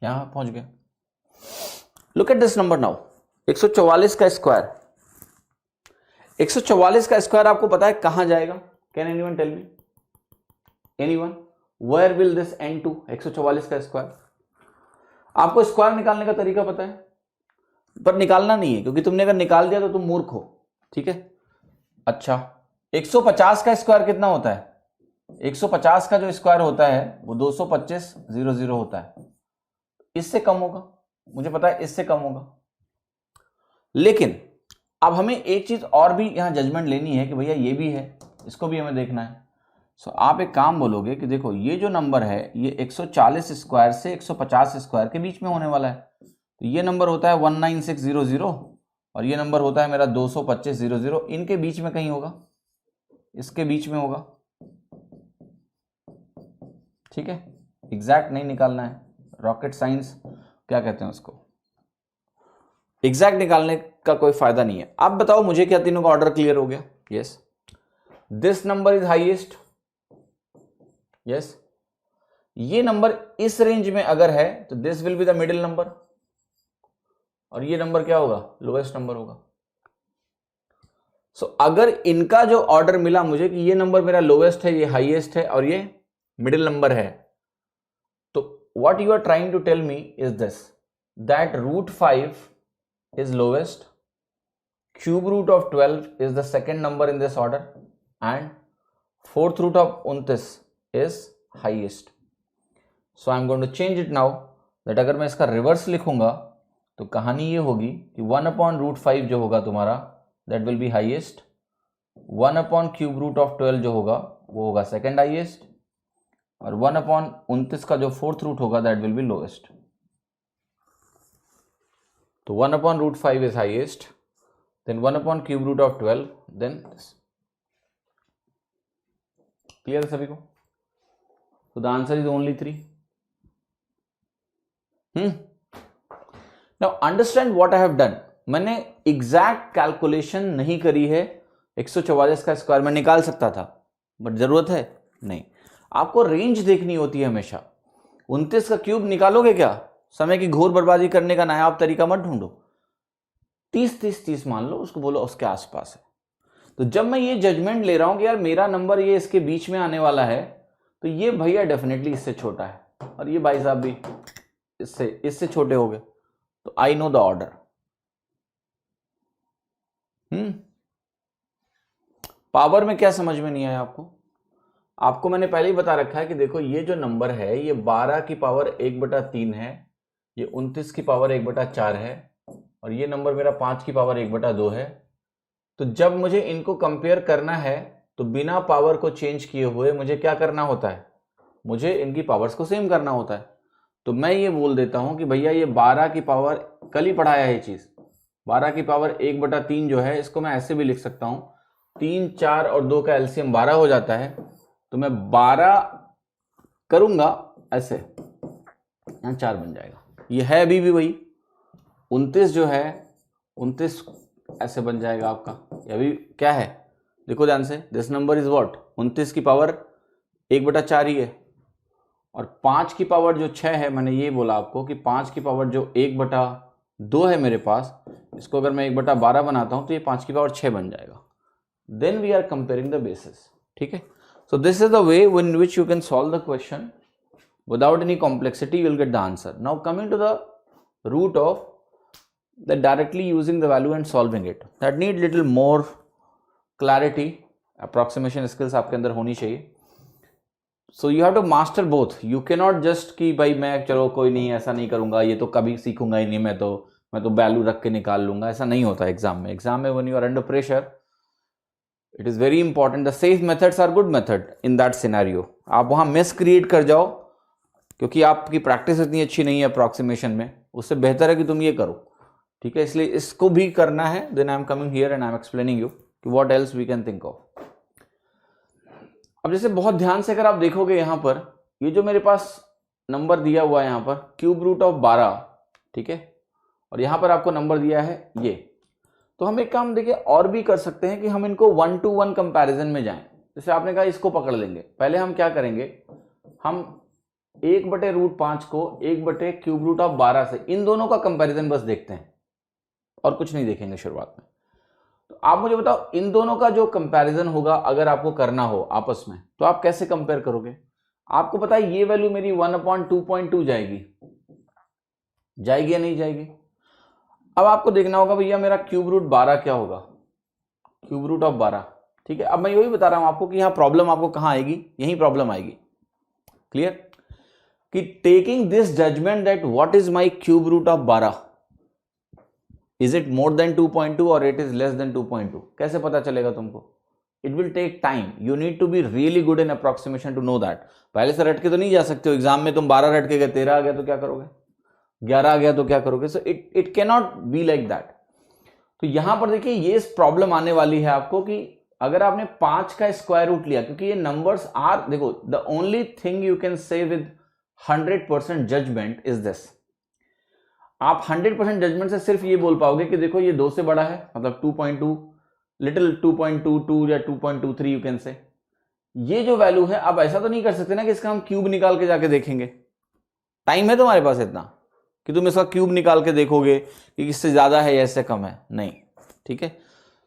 यहां पहुंच गए। Look at this number now, 144 का स्क्वायर, 144 का स्क्वायर आपको पता है कहां जाएगा? Can anyone tell me, anyone, where will this end to? 144 का स्क्वायर, आपको स्क्वायर निकालने का तरीका पता है पर निकालना नहीं है, क्योंकि तुमने अगर निकाल दिया तो तुम मूर्ख हो, ठीक है। अच्छा, 150 का स्क्वायर कितना होता है? 150 का जो स्क्वायर होता है वो 225,000 होता है। इससे कम होगा, मुझे पता है इससे कम होगा। लेकिन अब हमें एक चीज और भी यहां जजमेंट लेनी है कि भैया ये भी है, इसको भी हमें देखना है। सो आप एक काम बोलोगे कि देखो ये जो नंबर है ये 140 स्क्वायर से 150 स्क्वायर के बीच में होने वाला है। तो ये नंबर होता है 19600 और ये नंबर होता है मेरा 225,000, इनके बीच में कहीं होगा, इसके बीच में होगा, ठीक है। एग्जैक्ट नहीं निकालना है, रॉकेट साइंस क्या कहते हैं उसको, एग्जैक्ट निकालने का कोई फायदा नहीं है। अब बताओ मुझे क्या तीनों का ऑर्डर क्लियर हो गया? Yes, this number is highest, yes. ये नंबर इस रेंज में अगर है तो this will be the middle number और ये नंबर क्या होगा? लोएस्ट नंबर होगा। सो अगर इनका जो ऑर्डर मिला मुझे कि ये नंबर मेरा लोएस्ट है, ये हाईएस्ट है और ये मिडिल नंबर है, तो what you are trying to tell me is this, that root 5 is lowest, cube root of 12 is the second number in this order and fourth root of 29 is highest. So I am going to change it now that अगर मैं इसका रिवर्स लिखूंगा तो कहानी ये होगी कि 1 upon root 5 जो होगा तुम्हारा that will be highest, 1 upon cube root of 12 जो होगा वो होगा second highest और 1 upon 29 का जो fourth root होगा that will be lowest. तो 1 upon root 5 is highest, then 1 upon cube root of 12, then this. Clear है सभी को? So the answer is only 3. Now understand what I have done. मैंने एग्जैक्ट कैलकुलेशन नहीं करी है। 144 का स्क्वायर में निकाल सकता था बट जरूरत है नहीं, आपको रेंज देखनी होती है हमेशा। 29 का क्यूब निकालोगे क्या? समय की घोर बर्बादी करने का नायाब तरीका मत ढूंढो। 30 30 30 मान लो, उसको बोलो उसके आसपास है। तो जब मैं ये जजमेंट ले रहा हूं कि यार मेरा नंबर ये इसके बीच में आने वाला है, तो ये भैया डेफिनेटली इससे छोटा है और ये भाई साहब भी इससे छोटे हो गए, तो I know the order. Power में क्या समझ में नहीं आया आपको? आपको मैंने पहले ही बता रखा है कि देखो ये जो नंबर है ये 12 की पावर 1/3 है, ये 29 की पावर 1/4 है और ये नंबर मेरा 5 की पावर 1/2 है। तो जब मुझे इनको कंपेयर करना है तो बिना पावर को चेंज किए हुए मुझे क्या करना होता है? मुझे इनकी पावर्स को सेम करना होता है। तो मैं ये बोल देता हूं कि भैया ये 12 की पावर, कल ही पढ़ाया है ये चीज, 12 की पावर 1/3 जो है इसको मैं ऐसे भी लिख सकता हूं 3, 4 और 2 का एलसीएम 12 हो जाता है, तो मैं 12 करूंगा ऐसे, यहां 4 बन जाएगा। ये है अभी भी वही 29 जो है 29 ऐसे बन जाएगा आपका। ये अभी क्या है देखो ध्यान से, दिस नंबर इज व्हाट, 29 की पावर 1/4 ही है, और 5 की पावर जो 6 है, मैंने ये बोला आपको कि 5 की पावर जो 1/2 है मेरे पास, इसको अगर मैं 1/12 बनाता हूं तो ये 5 की पावर 6 बन जाएगा। Then we are comparing the basis, ठीक है। So this is the way in which you can solve the question without any complexity, you will get the answer. Now coming to the root of the directly using the value and solving it, that need little more clarity, approximation skills आपके अंदर होनी चाहिए। So you have to master both. You cannot just कि भाई मैं चलो कोई नहीं ऐसा नहीं करूंगा, ये तो कभी सीखूंगा ही नहीं, मैं तो वैल्यू रख के निकाल लूंगा, ऐसा नहीं होता एग्जाम में। एग्जाम में when you are under pressure, it is very important. The safe methods are good method in that scenario. आप वहां मिस क्रिएट कर जाओ क्योंकि आपकी प्रैक्टिस इतनी अच्छी नहीं है अप्रॉक्सीमेशन में, उससे बेहतर है कि तुम ये करो, ठीक है। इसलिए इसको भी करना है। Then I am coming here and I am explaining you कि what else we can think of. अब जैसे बहुत ध्यान से अगर आप देखोगे यहां पर, ये जो मेरे पास नंबर दिया हुआ है यहां पर क्यूब रूट ऑफ 12, ठीक है, और यहां पर आपको नंबर दिया है ये, तो हम एक काम देखिए और भी कर सकते हैं कि हम इनको 1 to 1 कंपैरिजन में जाएं। जैसे आपने कहा इसको पकड़ लेंगे, पहले हम क्या करेंगे, हम 1/√5 को 1/क्यूब रूट ऑफ 12 से, इन दोनों का कंपैरिजन बस देखते हैं और कुछ नहीं देखेंगे शुरुआत में। तो आप मुझे बताओ इन दोनों का जो कंपैरिजन होगा अगर आपको करना हो आपस में, तो आप कैसे कंपेयर करोगे? आपको पता है ये वैल्यू मेरी 1/2.2 जाएगी या नहीं जाएगी? अब आपको देखना होगा भैया मेरा क्यूब रूट 12 क्या होगा, क्यूब रूट ऑफ 12, ठीक है। अब मैं यही बता रहा हूं आपको कि यहां प्रॉब्लम आपको कहां आएगी, यही प्रॉब्लम आएगी। क्लियर कि taking this judgement that what is my cube root of 12, is it more than 2.2 और इट इज लेस देन 2.2, कैसे पता चलेगा तुमको? It will take time, you need to be really good in approximation to know that. पहले से रट के तो नहीं जा सकते हो, एग्जाम में तुम 12 रट के गए, 13 आ गया तो क्या करोगे, 11 आ गया तो क्या करोगे? So it can not be like that. तो यहां पर देखिए ये प्रॉब्लम आने वाली है आपको कि अगर आपने 5 का स्क्वायर रूट लिया, क्योंकि ये नंबर्स आर, देखो the only thing you can say with 100% judgement is this, आप 100% जजमेंट से सिर्फ ये बोल पाओगे कि देखो ये 2 से बड़ा है, मतलब 2.2, लिटिल 2.22 या 2.23 यू कैन से। ये जो वैल्यू है, आप ऐसा तो नहीं कर सकते ना कि इसका हम क्यूब निकाल के जाके देखेंगे। टाइम है तुम्हारे पास इतना कि तुम इसका क्यूब निकाल के देखोगे कि इससे ज्यादा है या इससे कम है? नहीं, ठीक है।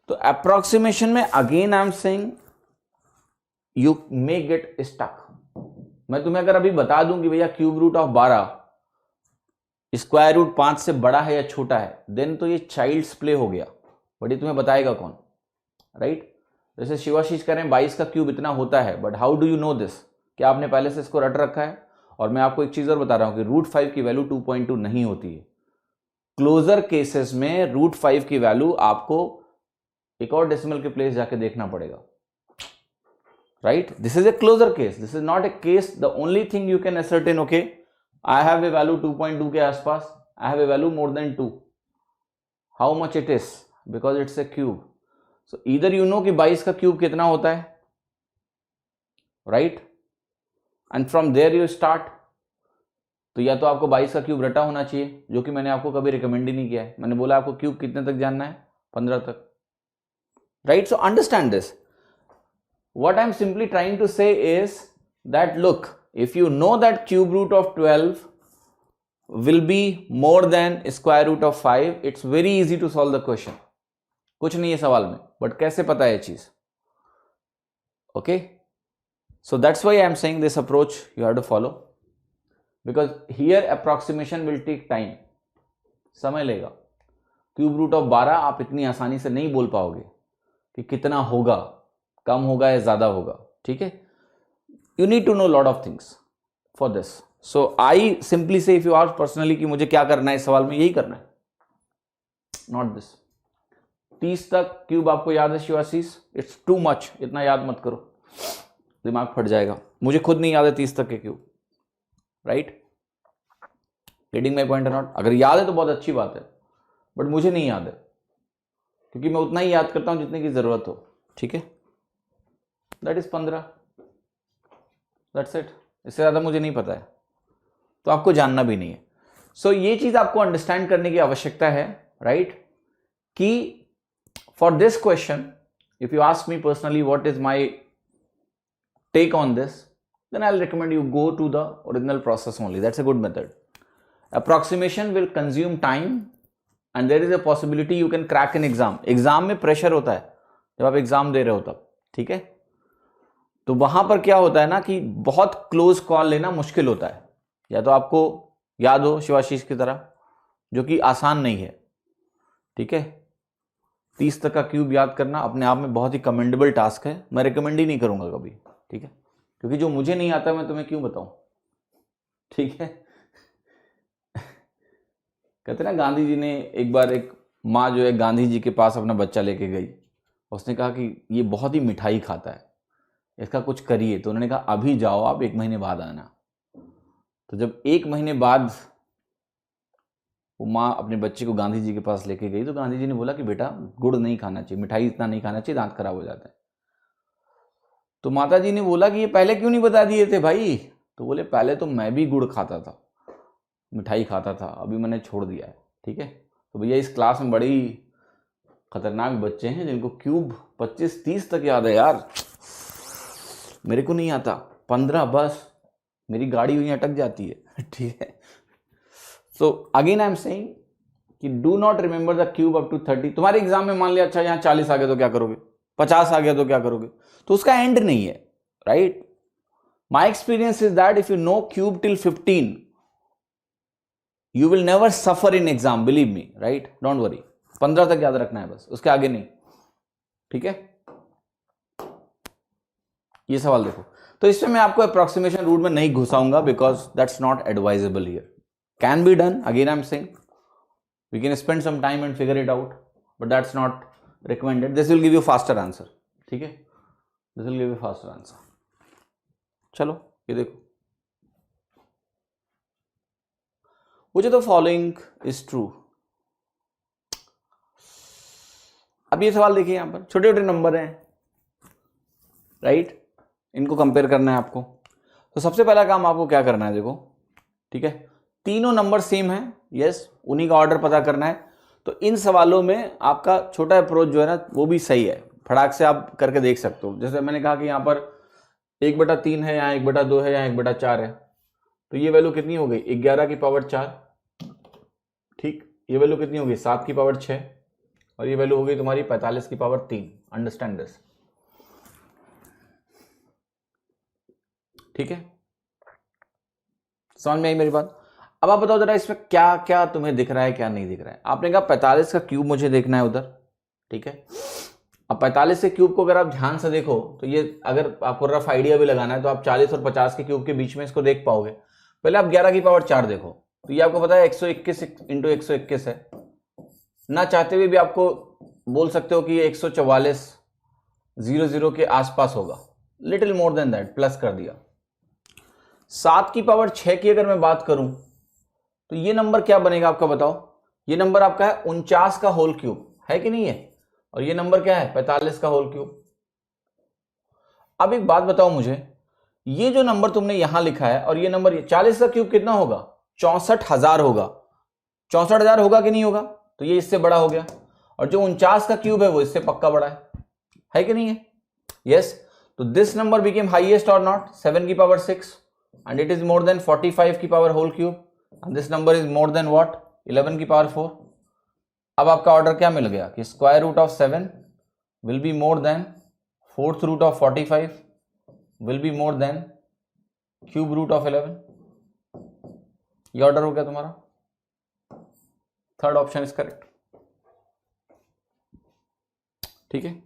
तो अप्रोक्सीमेशन में again I am saying you may get stuck. मैं तुम्हें अगर अभी बता दूं कि भैया cube root of 12 square root 5 से बड़ा है या छोटा है, देन तो ये चाइल्ड्स प्ले हो गया, बट ये तुम्हें बताएगा कौन, राइट? जैसे शिवाशीष कह रहे हैं 22 का क्यूब इतना होता है, but how do you know this? क्या आपने पहले से इसको रट रखा है? और मैं आपको एक चीज और बता रहा हूं कि √5 की वैल्यू 2.2 नहीं होती है। क्लोजर केसेस में √5 की वैल्यू आपको एक और डेसिमल के प्लेस जाके देखना पड़ेगा, right? This is a closer case, this is not a case. The only thing you can ascertain, okay I have a value 2.2 के आसपास, I have a value more than 2, how much it is, because it's a cube. So either you know कि 22 का क्यूब कितना होता है, right? And from there you start. तो या तो आपको 22 का क्यूब रटा होना चाहिए, जो कि मैंने आपको कभी रिकमेंड ही नहीं किया है। मैंने बोला आपको क्यूब कितने तक जानना है, 15 तक, right? So understand this. What I am simply trying to say is that look, if you know that cube root of 12 will be more than square root of 5, it's very easy to solve the question. कुछ नहीं है सवाल में, बट कैसे पता है ये चीज? Okay, so that's why I am saying this approach you have to follow, because here approximation will take time, समय लेगा। क्यूब रूट ऑफ 12 आप इतनी आसानी से नहीं बोल पाओगे कि कितना होगा, कम होगा या ज्यादा होगा, ठीक है? You need to know lot of things for this. So I simply say, if you ask personally कि मुझे क्या करना है इस सवाल में, यही करना है, not this. 30 तक क्यूब आपको याद है शिवाशीष? It's too much, इतना याद मत करो, दिमाग फट जाएगा। मुझे खुद नहीं याद है 30 तक के cube, right? Getting my point or not? अगर याद है तो बहुत अच्छी बात है, बट मुझे नहीं याद है, क्योंकि मैं उतना ही याद करता हूं जितने की जरूरत हो, ठीक है, दैट इज 15, दैट्स इट। इससे ज़्यादा मुझे नहीं पता है, तो आपको जानना भी नहीं है। सो ये चीज़ आपको अंडरस्टैंड करने की आवश्यकता है, राइट, कि for this question if you ask me personally what is my take on this, then I'll recommend you go to the original process only. That's a good method. Approximation will consume time and there is a possibility you can crack an exam. Exam में प्रेशर होता है जब आप एग्जाम दे रहे हो तब, ठीक है, तो वहां पर क्या होता है ना कि बहुत क्लोज कॉल लेना मुश्किल होता है। या तो आपको याद हो शिवाशीष की तरह, जो कि आसान नहीं है, ठीक है। 30 तक का क्यूब याद करना अपने आप में बहुत ही कमेंडेबल टास्क है, मैं रिकमेंड ही नहीं करूंगा कभी, ठीक है, क्योंकि जो मुझे नहीं आता मैं तुम्हें क्यों बताऊं, ठीक है। कहते ना गांधी जी ने एक बार, एक माँ जो है गांधी जी के पास अपना बच्चा लेके गई, उसने कहा कि ये बहुत ही मिठाई खाता है, इसका कुछ करिए। तो उन्होंने कहा अभी जाओ आप, 1 महीने बाद आना। तो जब 1 महीने बाद वो माँ अपने बच्चे को गांधी जी के पास लेके गई, तो गांधी जी ने बोला कि बेटा गुड़ नहीं खाना चाहिए, मिठाई इतना नहीं खाना चाहिए, दांत खराब हो जाता है। तो माता जी ने बोला कि ये पहले क्यों नहीं बता दिए थे भाई? तो बोले पहले तो मैं भी गुड़ खाता था, मिठाई खाता था, अभी मैंने छोड़ दिया है, ठीक है। तो भैया इस क्लास में बड़ी खतरनाक बच्चे हैं जिनको क्यूब 25-30 तक याद है यार, मेरे को नहीं आता, 15 बस मेरी गाड़ी हुई अटक जाती है, ठीक है। So again I am saying कि do not remember the cube up to 30। तुम्हारे एग्जाम में मान लिया अच्छा यहाँ 40 आ गया तो क्या करोगे, 50 आ गया तो क्या करोगे, तो उसका एंड नहीं है, right. My experience is that if you know cube till 15 you will never suffer in exam, believe me, right, don't worry. 15 तक याद रखना है बस, उसके आगे नहीं, ठीक है। ये सवाल देखो, तो इसमें मैं आपको अप्रोक्सीमेशन रूट में नहीं घुसाऊंगा because that's not advisable here. Can be done, again I am saying we can spend some time and figure it out, but that's not recommended. This will give you faster answer, ठीक है, this will give you faster answer. चलो ये देखो, which of the following is true। अब ये सवाल देखिए, यहां पर छोटे छोटे नंबर हैं, राइट, इनको कंपेयर करना है आपको। तो सबसे पहला काम आपको क्या करना है, देखो, ठीक है, तीनों नंबर सेम है, यस, उन्हीं का ऑर्डर पता करना है। तो इन सवालों में आपका छोटा अप्रोच जो है ना वो भी सही है, फटाक से आप करके देख सकते हो। जैसे मैंने कहा कि यहाँ पर 1/3 है, यहाँ 1/2 है, यहाँ 1/4 है, तो ये वैल्यू कितनी हो गई, 11 की पावर 4, ठीक। ये वैल्यू कितनी होगी, 7 की पावर 6, और ये वैल्यू हो गई तुम्हारी 45 की पावर 3। अंडरस्टैंड दिस, ठीक है, समझ में आई मेरी बात। अब आप बताओ जरा इसमें क्या क्या तुम्हें दिख रहा है, क्या नहीं दिख रहा है। आपने कहा 45 का क्यूब मुझे देखना है उधर, ठीक है। अब 45 के क्यूब को अगर आप ध्यान से देखो तो ये, अगर आपको रफ आइडिया भी लगाना है तो आप 40 और 50 के क्यूब के बीच में इसको देख पाओगे। पहले आप 11 की पावर 4 देखो, तो ये आपको पता है 121 इंटू 121 है, ना चाहते हुए भी आपको बोल सकते हो कि ये 144 के आसपास होगा, little more than that, plus कर दिया। 7 की पावर 6 की अगर मैं बात करूं तो ये नंबर क्या बनेगा आपका, बताओ। ये नंबर आपका है 49 का होल क्यूब, है कि नहीं है, और ये नंबर क्या है 45 का होल क्यूब। अब एक बात बताओ मुझे, ये जो नंबर तुमने यहां लिखा है और ये नंबर 40 का क्यूब कितना होगा, 64,000 होगा। 64,000 होगा कि नहीं होगा, तो ये इससे बड़ा हो गया, और जो 49 का क्यूब है वो इससे पक्का बड़ा है कि नहीं है, यस। तो दिस नंबर बिकेम हाईएस्ट और नॉट, 7 की power 6, and it is more than 45 की power whole cube, and this number is more than what, 11 की पावर 4। अब आपका ऑर्डर क्या मिल गया कि square root of 7 will be more than fourth root of 45 will be more than cube root of 11। ये ऑर्डर हो गया तुम्हारा, थर्ड ऑप्शन इज करेक्ट, ठीक है।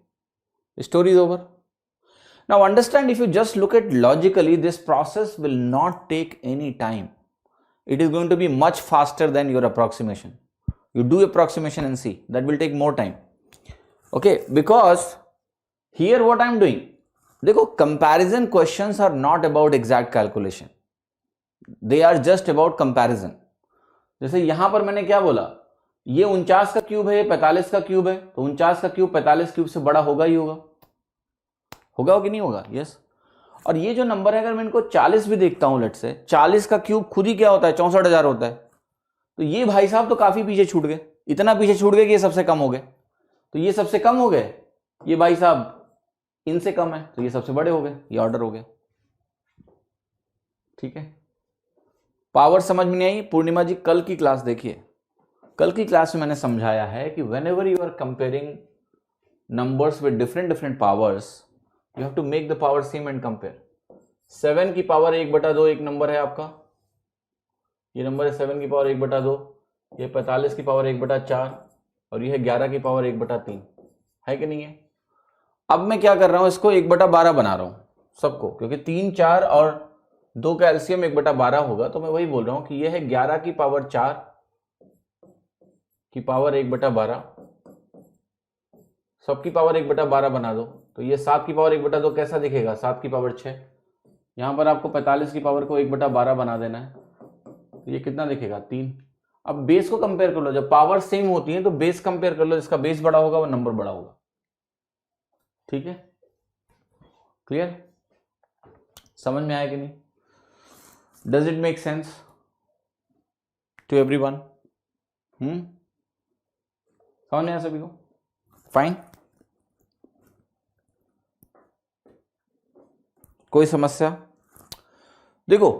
Story is over. Now understand, if you just look at logically, this process will not take any time, it is going to be much faster than your approximation. You do approximation and see, that will take more time, okay, because here what I am doing, देखो, comparison questions are not about exact calculation, they are just about comparison। जैसे यहां पर मैंने क्या बोला, ये 49 का क्यूब है, ये 45 का क्यूब है, तो 49 का क्यूब 45 क्यूब से बड़ा होगा ही होगा, होगा कि नहीं होगा? यस। और ये जो नंबर है अगर मैं इनको 40 भी देखता हूं, लेट से 40 का क्यूब खुद ही क्या होता है? 64,000 होता है। तो ये भाई साहब तो काफी पीछे छूट गए, इतना पीछे छूट गए कि ये सबसे कम हो गए। तो ये सबसे कम हो गए, ये भाई साहब इनसे कम है, तो ये सबसे बड़े हो गए, ये ऑर्डर हो गया। ठीक है, पावर समझ में नहीं आई? पूर्णिमा जी कल की क्लास देखिए, कल की क्लास में मैंने समझाया है कि whenever you are comparing numbers with different powers, you have to make the power same and compare. 7 की पावर 1/2 एक नंबर है आपका, ये नंबर है 7 की पावर 1/2, ये 45 की पावर 1/4 और ये है 11 की पावर 1/3, है कि नहीं है? अब मैं क्या कर रहा हूं, इसको 1/12 बना रहा हूं सबको, क्योंकि 3, 4 और 2 का एलसीएम 1/12 होगा। तो मैं वही बोल रहा हूं कि ये है 11 की पावर 4 की पावर 1/12, सबकी पावर 1/12 बना दो। तो ये 7 की पावर 1/2 कैसा दिखेगा? 7 की पावर 6। यहां पर आपको 45 की पावर को 1/12 बना देना है, तो ये कितना दिखेगा? 3। अब बेस को कंपेयर कर लो, जब पावर सेम होती है तो बेस कंपेयर कर लो, जिसका बेस बड़ा होगा वो नंबर बड़ा होगा। ठीक है, क्लियर? समझ में आया कि नहीं? Does it make sense to everyone? समझ में आया सभी को? फाइन, कोई समस्या? देखो,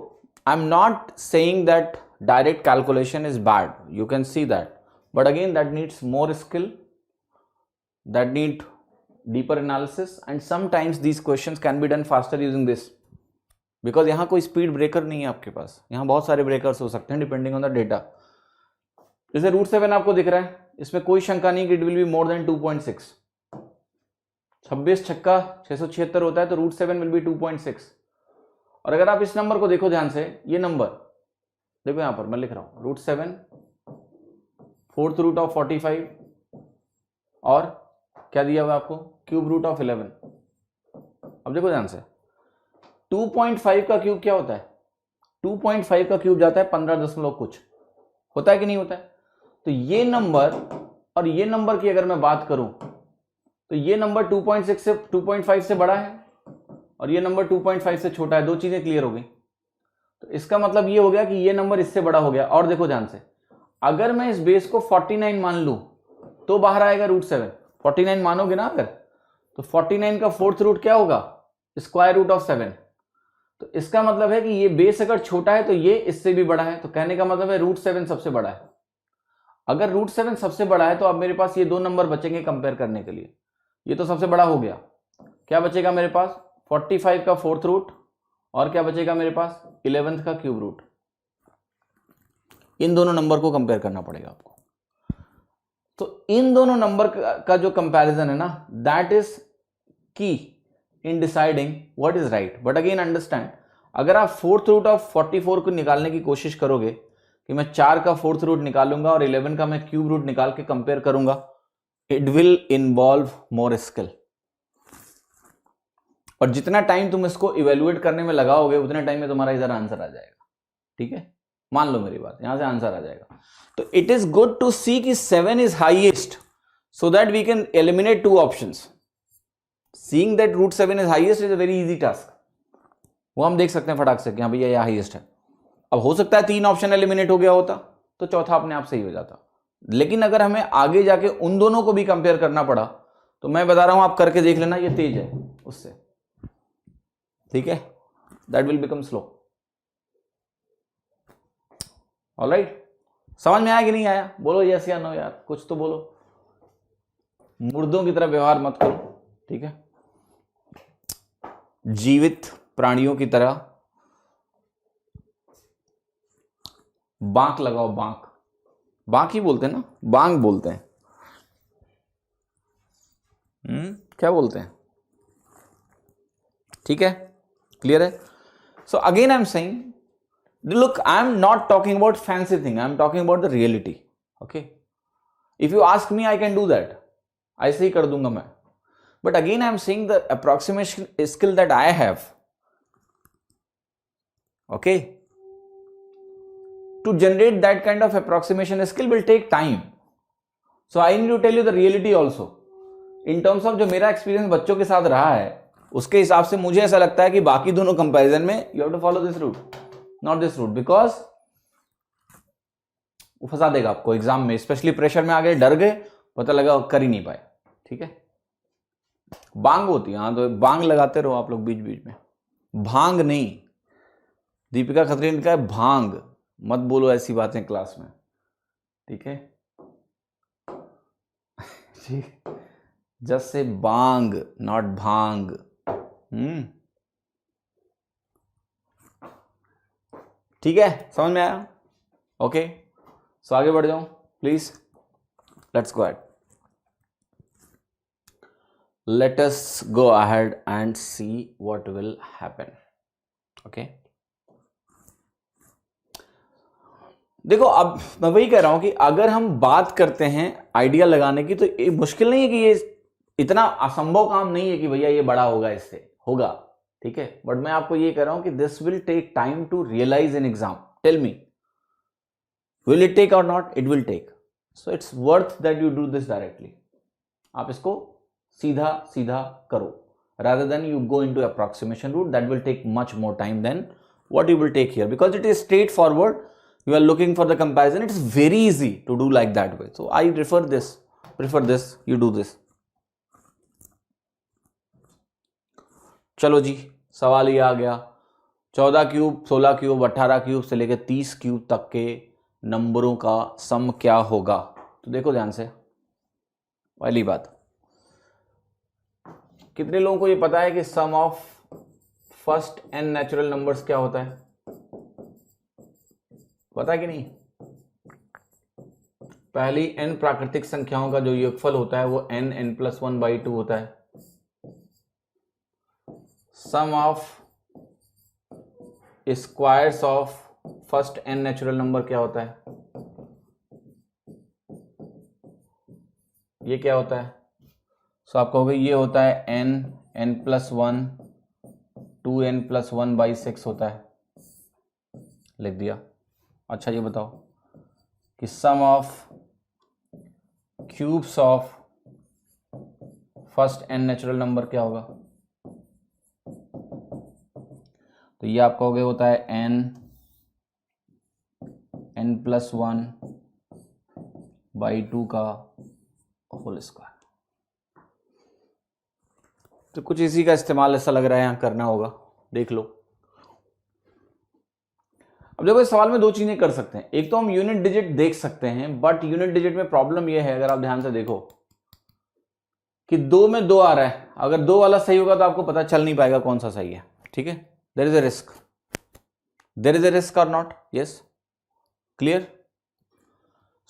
I am not saying that direct calculation is bad, you can see that, but again that needs more skill, that need deeper analysis, and sometimes these questions can be done faster using this, because यहाँ कोई स्पीड ब्रेकर नहीं है आपके पास, यहाँ बहुत सारे ब्रेकर्स हो सकते हैं डिपेंडिंग ऑन द डेटा। जैसे √7 आपको दिख रहा है, इसमें कोई शंका नहीं कि it will be more then 2.6। 26 छक्का 676 होता है, तो √7 विल बी 2.6। और अगर आप इस नंबर को देखो ध्यान से, ये नंबर देखो, यहां पर मैं लिख रहा हूं √7 4th रूट ऑफ 45 और क्या दिया हुआ आपको? Cube root of 11। अब देखो ध्यान से, 2.5 का क्यूब क्या होता है? 2.5 का क्यूब जाता है 15 दशमलव कुछ, होता है कि नहीं होता है? तो ये नंबर और ये नंबर की अगर मैं बात करूं तो ये नंबर 2.6 से 2.5 से बड़ा है और ये नंबर 2.5 से छोटा है। दो चीजें क्लियर हो गई। तो इसका मतलब ये हो गया कि ये नंबर इससे बड़ा हो गया। और देखो ध्यान से, अगर मैं इस बेस को 49 मान लूं तो बाहर आएगा √7। 49 मानोगे ना अगर, तो 49 का 4th रूट क्या होगा? Square root of 7। तो इसका मतलब है कि ये बेस अगर छोटा है तो ये इससे भी बड़ा है। तो कहने का मतलब है √7 सबसे बड़ा है। अगर √7 सबसे बड़ा है तो अब मेरे पास ये दो नंबर बचेंगे कंपेयर करने के लिए। ये तो सबसे बड़ा हो गया, क्या बचेगा मेरे पास? 45 का 4th रूट और क्या बचेगा मेरे पास? 11th का क्यूब रूट। इन दोनों नंबर को कंपेयर करना पड़ेगा आपको। तो इन दोनों नंबर का जो कंपैरिजन है ना, दैट इज की in deciding what is right. But again understand, अगर आप 4th रूट ऑफ 44 को निकालने की कोशिश करोगे कि मैं 4 का 4th रूट निकालूंगा और 11 का मैं क्यूब रूट निकाल के कंपेयर करूंगा, it will involve more skill. और जितना टाइम तुम इसको इवेल्युएट करने में लगाओगे उतने टाइम में तुम्हारा इधर आंसर आ जाएगा। ठीक है, मान लो मेरी बात, यहां से आंसर आ जाएगा। तो it is good to see कि 7 is highest so that we can eliminate 2 options. Seeing that √7 is highest is a very easy task. वो हम देख सकते हैं फटाक से कि हाँ भैया ये हाईएस्ट है। अब हो सकता है 3 ऑप्शन एलिमिनेट हो गया होता तो चौथा अपने आप सही हो जाता। लेकिन अगर हमें आगे जाके उन दोनों को भी कंपेयर करना पड़ा तो मैं बता रहा हूं, आप करके देख लेना, ये तेज है उससे। ठीक है, that will become slow. Alright, समझ में आया कि नहीं आया? बोलो यस या नो यार, कुछ तो बोलो। मुर्दों की तरह व्यवहार मत करो, ठीक है? जीवित प्राणियों की तरह बांक लगाओ। बांक, बांक ही बोलते हैं ना, बांग बोलते हैं। क्या बोलते हैं? ठीक है, क्लियर है? So again I am saying, look, I am not talking about fancy thing, I am talking about the reality. Okay, if you ask me I can do that, ऐसे ही कर दूंगा मैं। But again I am saying the approximation skill that I have, okay, to generate that kind of approximation skill will take time. So I need to tell you the reality also in terms of जो मेरा एक्सपीरियंस बच्चों के साथ रहा है, उसके हिसाब से मुझे ऐसा लगता है कि बाकी दोनों कंपैरिजन में you have to follow this route, not this route, because वो फंसा देगा आपको एग्जाम में, स्पेशली प्रेशर में आ गए, डर गए, पता लगा कर ही नहीं पाए। ठीक है, बांग होती है, हाँ तो बांग लगाते रहो आप लोग बीच बीच में, भांग नहीं। दीपिका खत्री ने कहा भांग मत बोलो ऐसी बातें क्लास में, ठीक है। जस्ट से बांग नॉट भांग। ठीक है, समझ में आया? ओके, सो आगे बढ़ जाऊं please, let's go ahead, let us go ahead and see what will happen. Okay, देखो अब मैं वही कह रहा हूं कि अगर हम बात करते हैं आइडिया लगाने की, तो ये मुश्किल नहीं है कि ये इतना असंभव काम नहीं है कि भैया ये बड़ा होगा, इससे होगा, ठीक है। बट मैं आपको ये कह रहा हूं कि this will take time to realise in exam. Tell me, will it take or not? It will take. So it's worth that you do this directly. आप इसको सीधा सीधा करो, rather than you go into approximation route that will take much more time than what you will take here, because it is straightforward. You are looking for the comparison, it's very easy to do like that way. So I prefer this, you do this. चलो जी, सवाल ये आ गया, 14 क्यूब, 16 क्यूब, 18 क्यूब से लेकर 30 क्यूब तक के नंबरों का सम क्या होगा? तो देखो ध्यान से, पहली बात, कितने लोगों को ये पता है कि sum of first n natural numbers क्या होता है? पता है कि नहीं? पहली n प्राकृतिक संख्याओं का जो योगफल होता है वो n+1/2 होता है। Sum of squares of first n natural number क्या होता है? ये क्या होता है? सो आप कहोगे ये होता है n+1, 2n+1/6 होता है, लिख दिया। अच्छा ये बताओ कि sum of cubes of first n natural number क्या होगा? तो ये आप कहोगे होता है n+1/2 का होल स्क्वायर। तो कुछ इसी का इस्तेमाल ऐसा लग रहा है यहां करना होगा, देख लो। अब देखो इस सवाल में दो चीजें कर सकते हैं, एक तो हम यूनिट डिजिट देख सकते हैं, बट यूनिट डिजिट में प्रॉब्लम यह है, अगर आप ध्यान से देखो कि 2 में 2 आ रहा है, अगर 2 वाला सही होगा तो आपको पता चल नहीं पाएगा कौन सा सही है, ठीक है। देयर इज अ रिस्क और not? Yes, clear?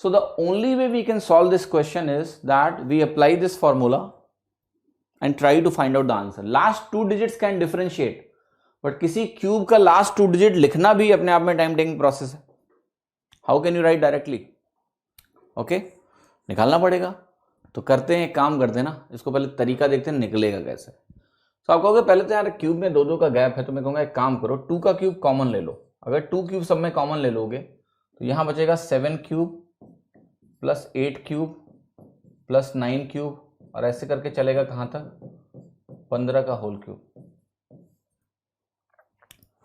So the only way we can solve this question is that we apply this formula and try to find out the answer. Last 2 digits can differentiate, but किसी क्यूब का लास्ट 2 डिजिट लिखना भी अपने आप में टाइम टेकिंग प्रोसेस है। How can you right directly? Okay, निकालना पड़ेगा। तो करते हैं, एक काम करते हैं ना, इसको पहले तरीका देखते हैं निकलेगा कैसे। तो आप कहोगे पहले तो यार क्यूब में 2 का गैप है, तो मैं कहूँगा एक काम करो, 2 का क्यूब कॉमन ले लो। अगर 2 क्यूब सब में कॉमन ले लोगे तो यहां बचेगा 7 cube plus 8 cube plus 9 cube, और ऐसे करके चलेगा कहां तक? 15 का होल क्यूब।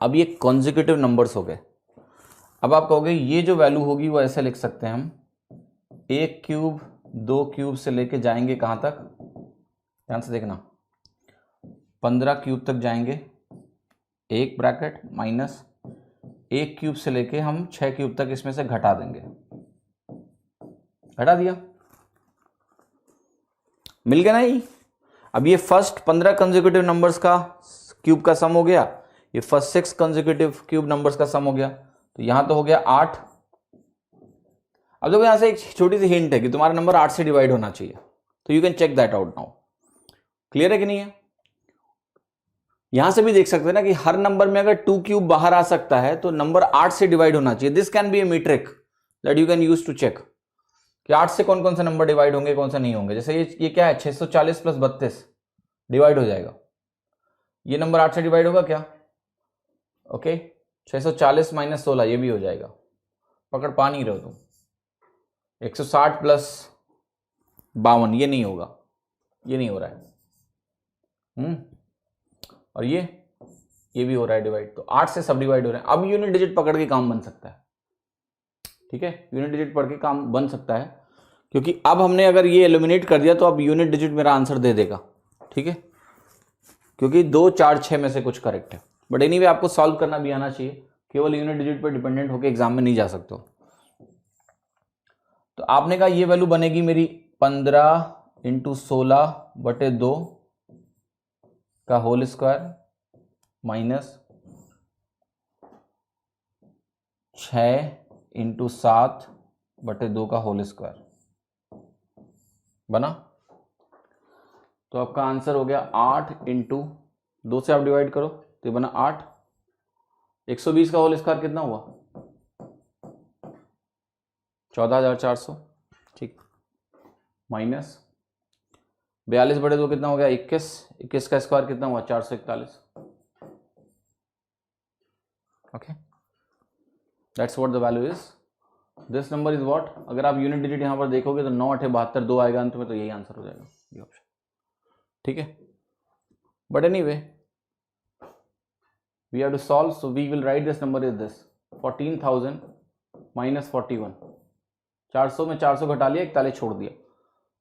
अब ये कॉन्जिक्यूटिव नंबर्स हो गए। अब आप कहोगे ये जो वैल्यू होगी वो ऐसे लिख सकते हैं हम, 1 क्यूब 2 क्यूब से लेके जाएंगे कहां तक? ध्यान से देखना, 15 क्यूब तक जाएंगे, एक ब्रैकेट माइनस 1 क्यूब से लेके हम 6 क्यूब तक इसमें से घटा देंगे। घटा दिया, मिल गया नहीं? अब ये फर्स्ट 15 कंसेक्यूटिव नंबर्स का क्यूब का सम हो गया, ये फर्स्ट 6 कंसेक्यूटिव क्यूब नंबर्स का सम हो गया, तो यहां तो हो गया 8। अब देखो यहां से एक छोटी सी हिंट है कि तुम्हारा नंबर 8 से डिवाइड होना चाहिए, तो you can check that out now. Clear है कि नहीं है? यहां से भी देख सकते हैं ना कि हर नंबर में अगर 2 क्यूब बाहर आ सकता है तो नंबर 8 से डिवाइड होना चाहिए। This can be a metric that you can use to check कि 8 से कौन कौन से नंबर डिवाइड होंगे, कौन सा नहीं होंगे। जैसे ये क्या है, 640 प्लस 32 डिवाइड हो जाएगा, ये नंबर 8 से डिवाइड होगा क्या? ओके, 640 माइनस 16 ये भी हो जाएगा। पकड़ पा नहीं रहे हो तुम। 160 प्लस 52 ये नहीं होगा, ये नहीं हो रहा है। और ये भी हो रहा है डिवाइड, तो 8 से सब डिवाइड हो रहे हैं। अब यूनिट डिजिट पकड़ के काम बन सकता है, ठीक है, यूनिट डिजिट पढ़ के काम बन सकता है, क्योंकि अब हमने अगर ये एलिमिनेट कर दिया तो अब यूनिट डिजिट मेरा आंसर दे देगा, ठीक है, क्योंकि 2, 4, 6 में से कुछ करेक्ट है। बट एनीवे आपको सॉल्व करना भी आना चाहिए, केवल यूनिट डिजिट पर डिपेंडेंट होकर एग्जाम में नहीं जा सकते हो। तो आपने कहा ये वैल्यू बनेगी मेरी 15 × 16/2 का होल स्क्वायर माइनस 6 × 7/2 का होल स्क्वायर बना। तो आपका आंसर हो गया 8 × 2 से आप डिवाइड करो तो बना 8। 120 का होल स्क्वायर कितना हुआ? 14,400, ठीक, माइनस 42/2 कितना हो गया? 21। 21 का स्क्वायर कितना हुआ? 441। Okay, that's what the value is. This number is what, अगर आप यूनिट डिजिट यहां पर देखोगे तो 9, 8, 72, 2 आएगा अंत में, तो यही आंसर हो जाएगा, ये ऑप्शन, ठीक है। But anyway we have to solve, so we will write this number is this 14,000 minus 41। 400 में 400 घटा लिया, 41 छोड़ दिया,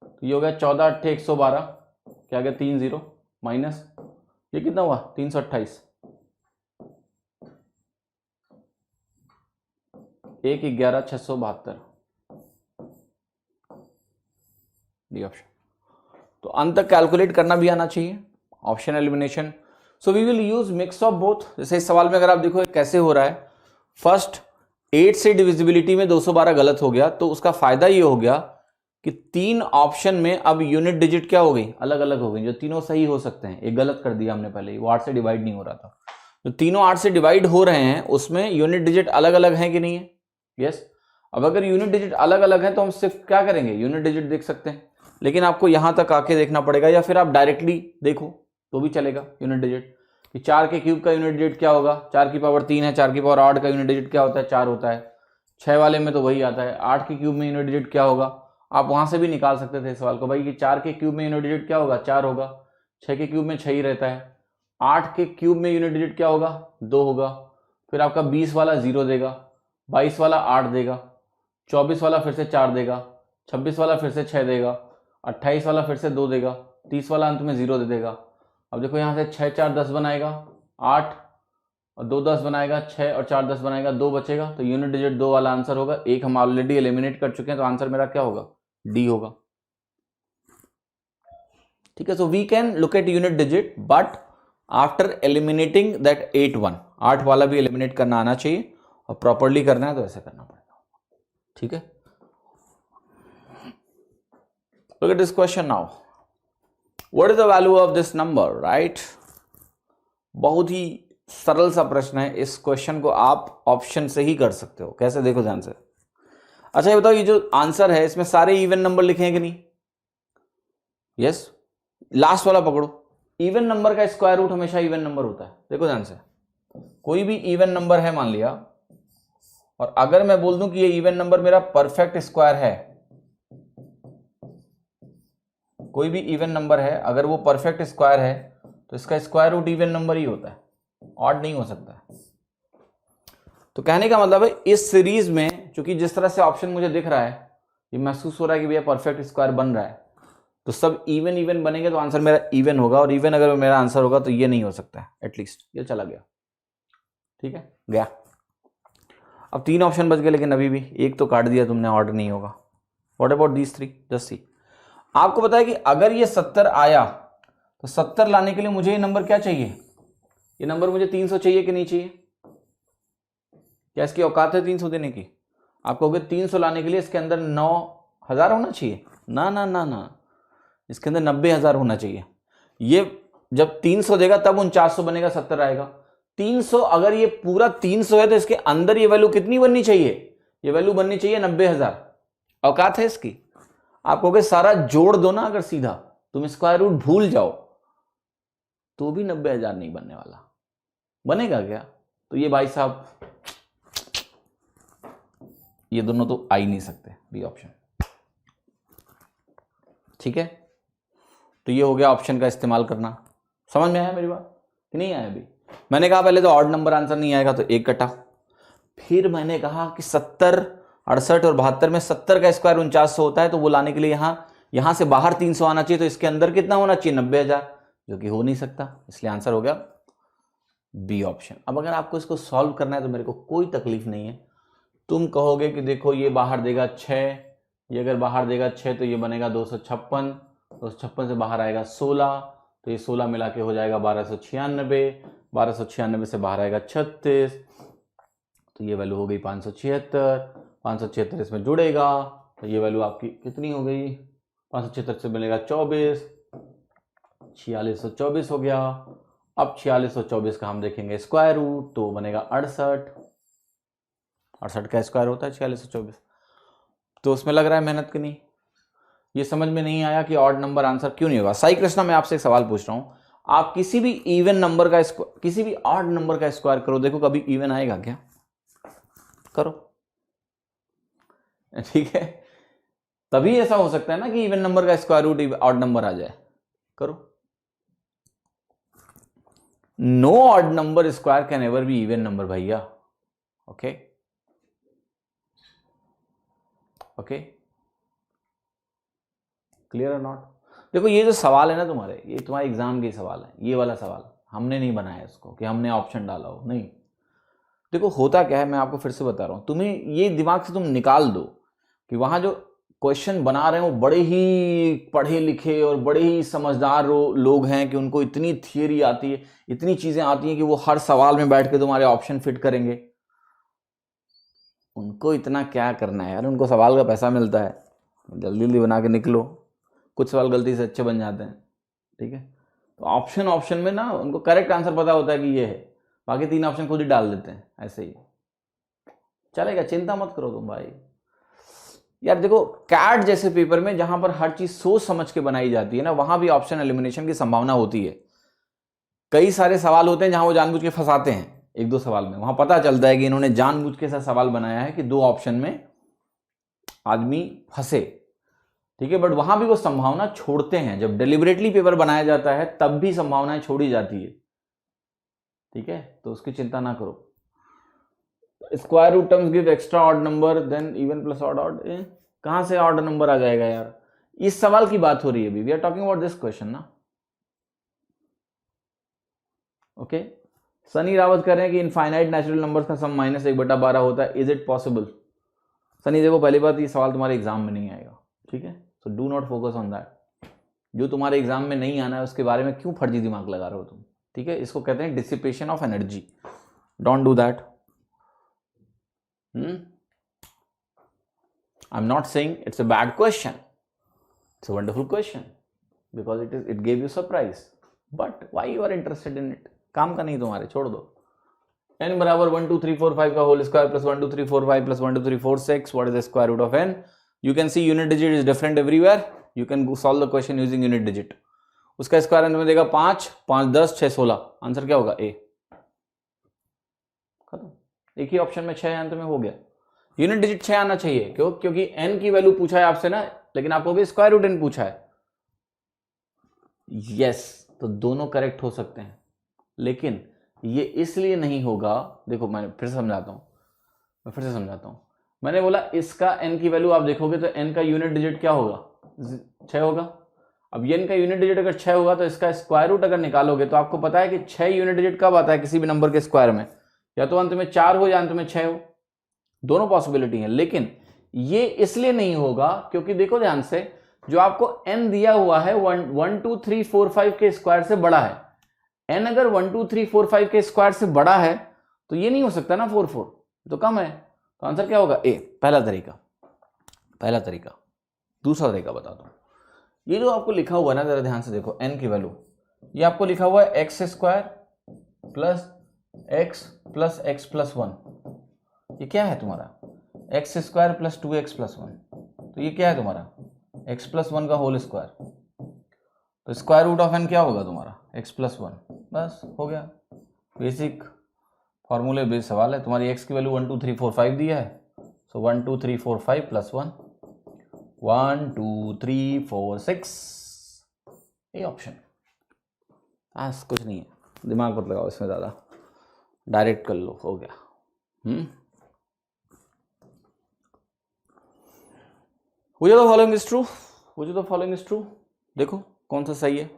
तो ये हो गया 14, 8, 112, क्या गया 30 माइनस ये कितना हुआ? 328। 1, 11, 672 डी ऑप्शन। तो अंत तक कैलकुलेट करना भी आना चाहिए, option elimination. So we will use mix of both. जैसे इस सवाल में अगर आप देखो कैसे हो रहा है, फर्स्ट 8 से डिविजिबिलिटी में 212 गलत हो गया, तो उसका फायदा ये हो गया कि 3 ऑप्शन में अब यूनिट डिजिट क्या हो गई? अलग अलग हो गई, जो तीनों सही हो सकते हैं। एक गलत कर दिया हमने पहले, वो 8 से डिवाइड नहीं हो रहा था, जो तीनों 8 से डिवाइड हो रहे हैं उसमें यूनिट डिजिट अलग अलग हैं कि नहीं है? यस। अब अगर यूनिट डिजिट अलग अलग है तो हम सिर्फ क्या करेंगे? यूनिट डिजिट देख सकते हैं, लेकिन आपको यहां तक आके देखना पड़ेगा, या फिर आप डायरेक्टली देखो तो भी चलेगा यूनिट डिजिट, कि 4 के क्यूब का यूनिट डिजिट क्या होगा? 4 की पावर 3 है, 4 की पावर 8 का यूनिट डिजिट क्या होता है? 4 होता है। 6 वाले में तो वही आता है। 8 के क्यूब में यूनिट डिजिट क्या होगा? आप वहां से भी निकाल सकते थे सवाल को भाई, कि 4 के क्यूब में यूनिट डिजिट क्या होगा? 4 होगा। 6 के क्यूब में 6 ही रहता है। 8 के क्यूब में यूनिट डिजिट क्या होगा? 2 होगा। फिर आपका 20 वाला 0 देगा, 22 वाला 8 देगा, 24 वाला फिर से 4 देगा, 26 वाला फिर से 6 देगा, 28 वाला फिर से 2 देगा, 30 वाला अंत में 0 दे देगा। अब देखो यहाँ से 6, 4, 10 बनाएगा, 8 और 2, 10 बनाएगा, 6 और 4, 10 बनाएगा, 2 बचेगा, तो यूनिट डिजिट 2 वाला आंसर होगा। एक हम ऑलरेडी एलिमिनेट कर चुके हैं, तो आंसर मेरा क्या होगा? डी होगा, ठीक है। So we can look at unit digit, but after eliminating that 8 वाला भी एलिमिनेट करना आना चाहिए, और प्रॉपरली करना है तो ऐसे करना पड़ेगा, ठीक है। Look at this question now. What is the value of this number, right? बहुत ही सरल सा प्रश्न है। इस क्वेश्चन को आप ऑप्शन से ही कर सकते हो। कैसे? देखो ध्यान से। अच्छा ये बताओ, ये जो आंसर है इसमें सारे इवन नंबर लिखे हैं कि नहीं? यस। लास्ट वाला पकड़ो, इवन नंबर का स्क्वायर रूट हमेशा इवन नंबर होता है। देखो ध्यान से, कोई भी इवन नंबर है मान लिया, और अगर मैं बोल दूं कि ये इवन नंबर मेरा परफेक्ट स्क्वायर है, कोई भी इवन नंबर है अगर वो परफेक्ट स्क्वायर है तो इसका स्क्वायर रूट इवन नंबर ही होता है, ऑड नहीं हो सकता। तो कहने का मतलब है इस सीरीज में, चूंकि जिस तरह से ऑप्शन मुझे दिख रहा है, ये महसूस हो रहा है कि भैया परफेक्ट स्क्वायर बन रहा है, तो सब इवन इवन बनेंगे, तो आंसर मेरा इवन होगा, और इवन अगर मेरा आंसर होगा तो ये नहीं हो सकता है, एटलीस्ट ये चला गया, ठीक है, गया। अब 3 ऑप्शन बच गए, लेकिन अभी भी एक तो काट दिया तुमने, ऑर्डर नहीं होगा। What about these 3? Just see. आपको पता है कि अगर ये 70 आया तो 70 लाने के लिए मुझे ये नंबर क्या चाहिए? ये नंबर मुझे 300 चाहिए कि नहीं चाहिए? क्या इसकी औकात है 300 देने की? आप कहोगे 300 लाने के लिए इसके अंदर 9,000 होना चाहिए? ना ना ना ना, इसके अंदर 90,000 होना चाहिए। ये जब 300 देगा तब 4900 बनेगा, 70 आएगा। 300, अगर ये पूरा 300 है तो इसके अंदर ये वैल्यू कितनी बननी चाहिए? ये वैल्यू बननी चाहिए 90,000। औकात है इसकी? आप कहोगे सारा जोड़ दो ना, अगर सीधा तुम स्क्वायर रूट भूल जाओ तो भी 90,000 नहीं बनने वाला। बनेगा क्या? तो ये भाई साहब, ये दोनों तो आ ही नहीं सकते, बी ऑप्शन, ठीक है। तो ये हो गया ऑप्शन का इस्तेमाल करना। समझ में आया मेरी बात? कि नहीं आया अभी? मैंने कहा पहले तो ऑड नंबर आंसर नहीं आएगा तो 1 कटा, फिर मैंने कहा कि 70, 68 और 72 में 70 का स्क्वायर 4900 होता है, तो वो लाने के लिए यहां से बाहर 300 आना चाहिए, तो इसके अंदर कितना होना चाहिए? 90,000, जो कि हो नहीं सकता, इसलिए आंसर हो गया बी ऑप्शन। अब अगर आपको इसको सॉल्व करना है तो मेरे को कोई तकलीफ नहीं है, तुम कहोगे कि देखो ये बाहर देगा 6, ये अगर बाहर देगा 6 तो ये बनेगा 256, 256 से बाहर आएगा 16, तो ये 16 मिला के हो जाएगा 1296, 1296 से बाहर आएगा 36, तो ये वैल्यू हो गई 576, 576 इसमें जुड़ेगा तो ये वैल्यू आपकी कितनी हो गई? 576 से मिलेगा 24, 4624 हो गया। अब 4624 का हम देखेंगे स्क्वायर रूट, तो बनेगा 68, 68 का स्क्वायर होता है 4624, तो उसमें लग रहा है मेहनत की नहीं। ये समझ में नहीं आया कि ऑड नंबर आंसर क्यों नहीं होगा। साई कृष्णा, मैं आपसे एक सवाल पूछ रहा हूं, आप किसी भी इवन नंबर का किसी भी ऑड नंबर का स्क्वायर करो, देखो कभी इवन आएगा क्या? करो, ठीक है, तभी ऐसा हो सकता है ना कि इवन नंबर का स्क्वायर रूट ऑड नंबर आ जाए। करो, no odd number square can ever be even number भैया। ओके ओके, क्लियर और नॉट? देखो ये जो सवाल है ना तुम्हारे, ये तुम्हारे एग्जाम के सवाल है, ये वाला सवाल हमने नहीं बनाया इसको कि हमने ऑप्शन डाला हो, नहीं। देखो होता क्या है, मैं आपको फिर से बता रहा हूं, तुम्हें ये दिमाग से तुम निकाल दो कि वहां जो क्वेश्चन बना रहे हो बड़े ही पढ़े लिखे और बड़े ही समझदार लोग हैं कि उनको इतनी थियरी आती है, इतनी चीजें आती हैं कि वो हर सवाल में बैठ के तुम्हारे ऑप्शन फिट करेंगे। उनको इतना क्या करना है यार, उनको सवाल का पैसा मिलता है, जल्दी जल्दी बना के निकलो, कुछ सवाल गलती से अच्छे बन जाते हैं, ठीक है। तो ऑप्शन में ना उनको करेक्ट आंसर पता होता है कि ये है, बाकी 3 ऑप्शन खुद ही डाल देते हैं, ऐसे ही चलेगा, चिंता मत करो तुम भाई। यार देखो कैट जैसे पेपर में जहां पर हर चीज सोच समझ के बनाई जाती है ना, वहां भी ऑप्शन एलिमिनेशन की संभावना होती है। कई सारे सवाल होते हैं जहां वो जानबूझ के फंसाते हैं, 1-2 सवाल में वहां पता चलता है कि इन्होंने जानबूझ के ऐसा सवाल बनाया है कि 2 ऑप्शन में आदमी फंसे, ठीक है। बट वहां भी वो संभावना छोड़ते हैं, जब डिलिबरेटली पेपर बनाया जाता है तब भी संभावनाएं छोड़ी जाती है, ठीक है, तो उसकी चिंता ना करो। Square root terms give extra odd number then even plus odd odd, कहां से ऑड नंबर आ जाएगा यार? इस सवाल की बात हो रही है अभी, we are talking about this question ना। ओके, सनी रावत कह रहे हैं कि इनफाइनाइट नेचुरल नंबर्स का सम -1/12 होता है, इज इट पॉसिबल? सनी देखो पहली बात, ये सवाल तुम्हारे एग्जाम में नहीं आएगा, ठीक है, so do not focus on that. जो तुम्हारे एग्जाम में नहीं आना है उसके बारे में क्यों फर्जी दिमाग लगा रहे हो तुम, ठीक है, इसको कहते हैं dissipation of energy, don't do that. I'm not saying it's a bad question, it's a wonderful question because it gave you surprise, but why you are interested in it? काम का नहीं तुम्हारे, छोड़ दो। n बराबर 1 2 3 4 5 का whole square plus 1 2 3 4 5 plus 1 2 3 4 6, what is the square root of n? You can see unit digit is different everywhere, you can solve the question using unit digit। उसका स्क्वायर अंत में देगा 5, 5 10 6 16, आंसर क्या होगा? ए। खत्म, एक ही ऑप्शन में 6 अंत में हो गया। यूनिट डिजिट 6 आना चाहिए, क्यों? क्योंकि n की वैल्यू पूछा है आपसे ना, लेकिन आपको भी स्क्वायर रूट n पूछा है। यस, तो दोनों करेक्ट हो सकते हैं, लेकिन ये इसलिए नहीं होगा। देखो मैं फिर से समझाता हूं, मैंने बोला इसका n की वैल्यू आप देखोगे तो n का यूनिट डिजिट क्या होगा? 6 होगा। अब n का यूनिट डिजिट अगर 6 होगा तो इसका स्क्वायर रूट अगर निकालोगे तो आपको पता है कि 6 यूनिट डिजिट कब आता है किसी भी नंबर के स्क्वायर में? या तो अंत में 4 हो या अंत में 6 हो, दोनों पॉसिबिलिटी है। लेकिन ये इसलिए नहीं होगा क्योंकि देखो ध्यान से, जो आपको n दिया हुआ है 1 2 3 4 5 के स्क्वायर से बड़ा है। n अगर 1 2 3 4 5 के स्क्वायर से बड़ा है तो ये नहीं हो सकता ना 4 4, तो कम है, तो आंसर क्या होगा? ए, पहला तरीका। दूसरा तरीका बताता हूं, ये जो आपको लिखा हुआ है ना, जरा ध्यान से देखो, n की वैल्यू ये आपको लिखा हुआ है x square plus x plus x plus 1, ये क्या है तुम्हारा? X square plus 2x plus 1, तो ये क्या है तुम्हारा? x प्लस 1 का होल स्क्वायर, तो स्क्वायर रूट ऑफ n क्या होगा तुम्हारा? x प्लस 1, बस हो गया। बेसिक फॉर्मूले बेस्ड सवाल है। तुम्हारी x की वैल्यू 1 2 3 4 5 दिया है, सो 1 2 3 4 5 प्लस 1 1 2 3 4 6, ये ऑप्शन, बस कुछ नहीं है। दिमाग मत लगाओ इसमें ज़्यादा, डायरेक्ट कर लो, हो गया। Which of the following is true? Which of the following is true? देखो कौन सा सही है।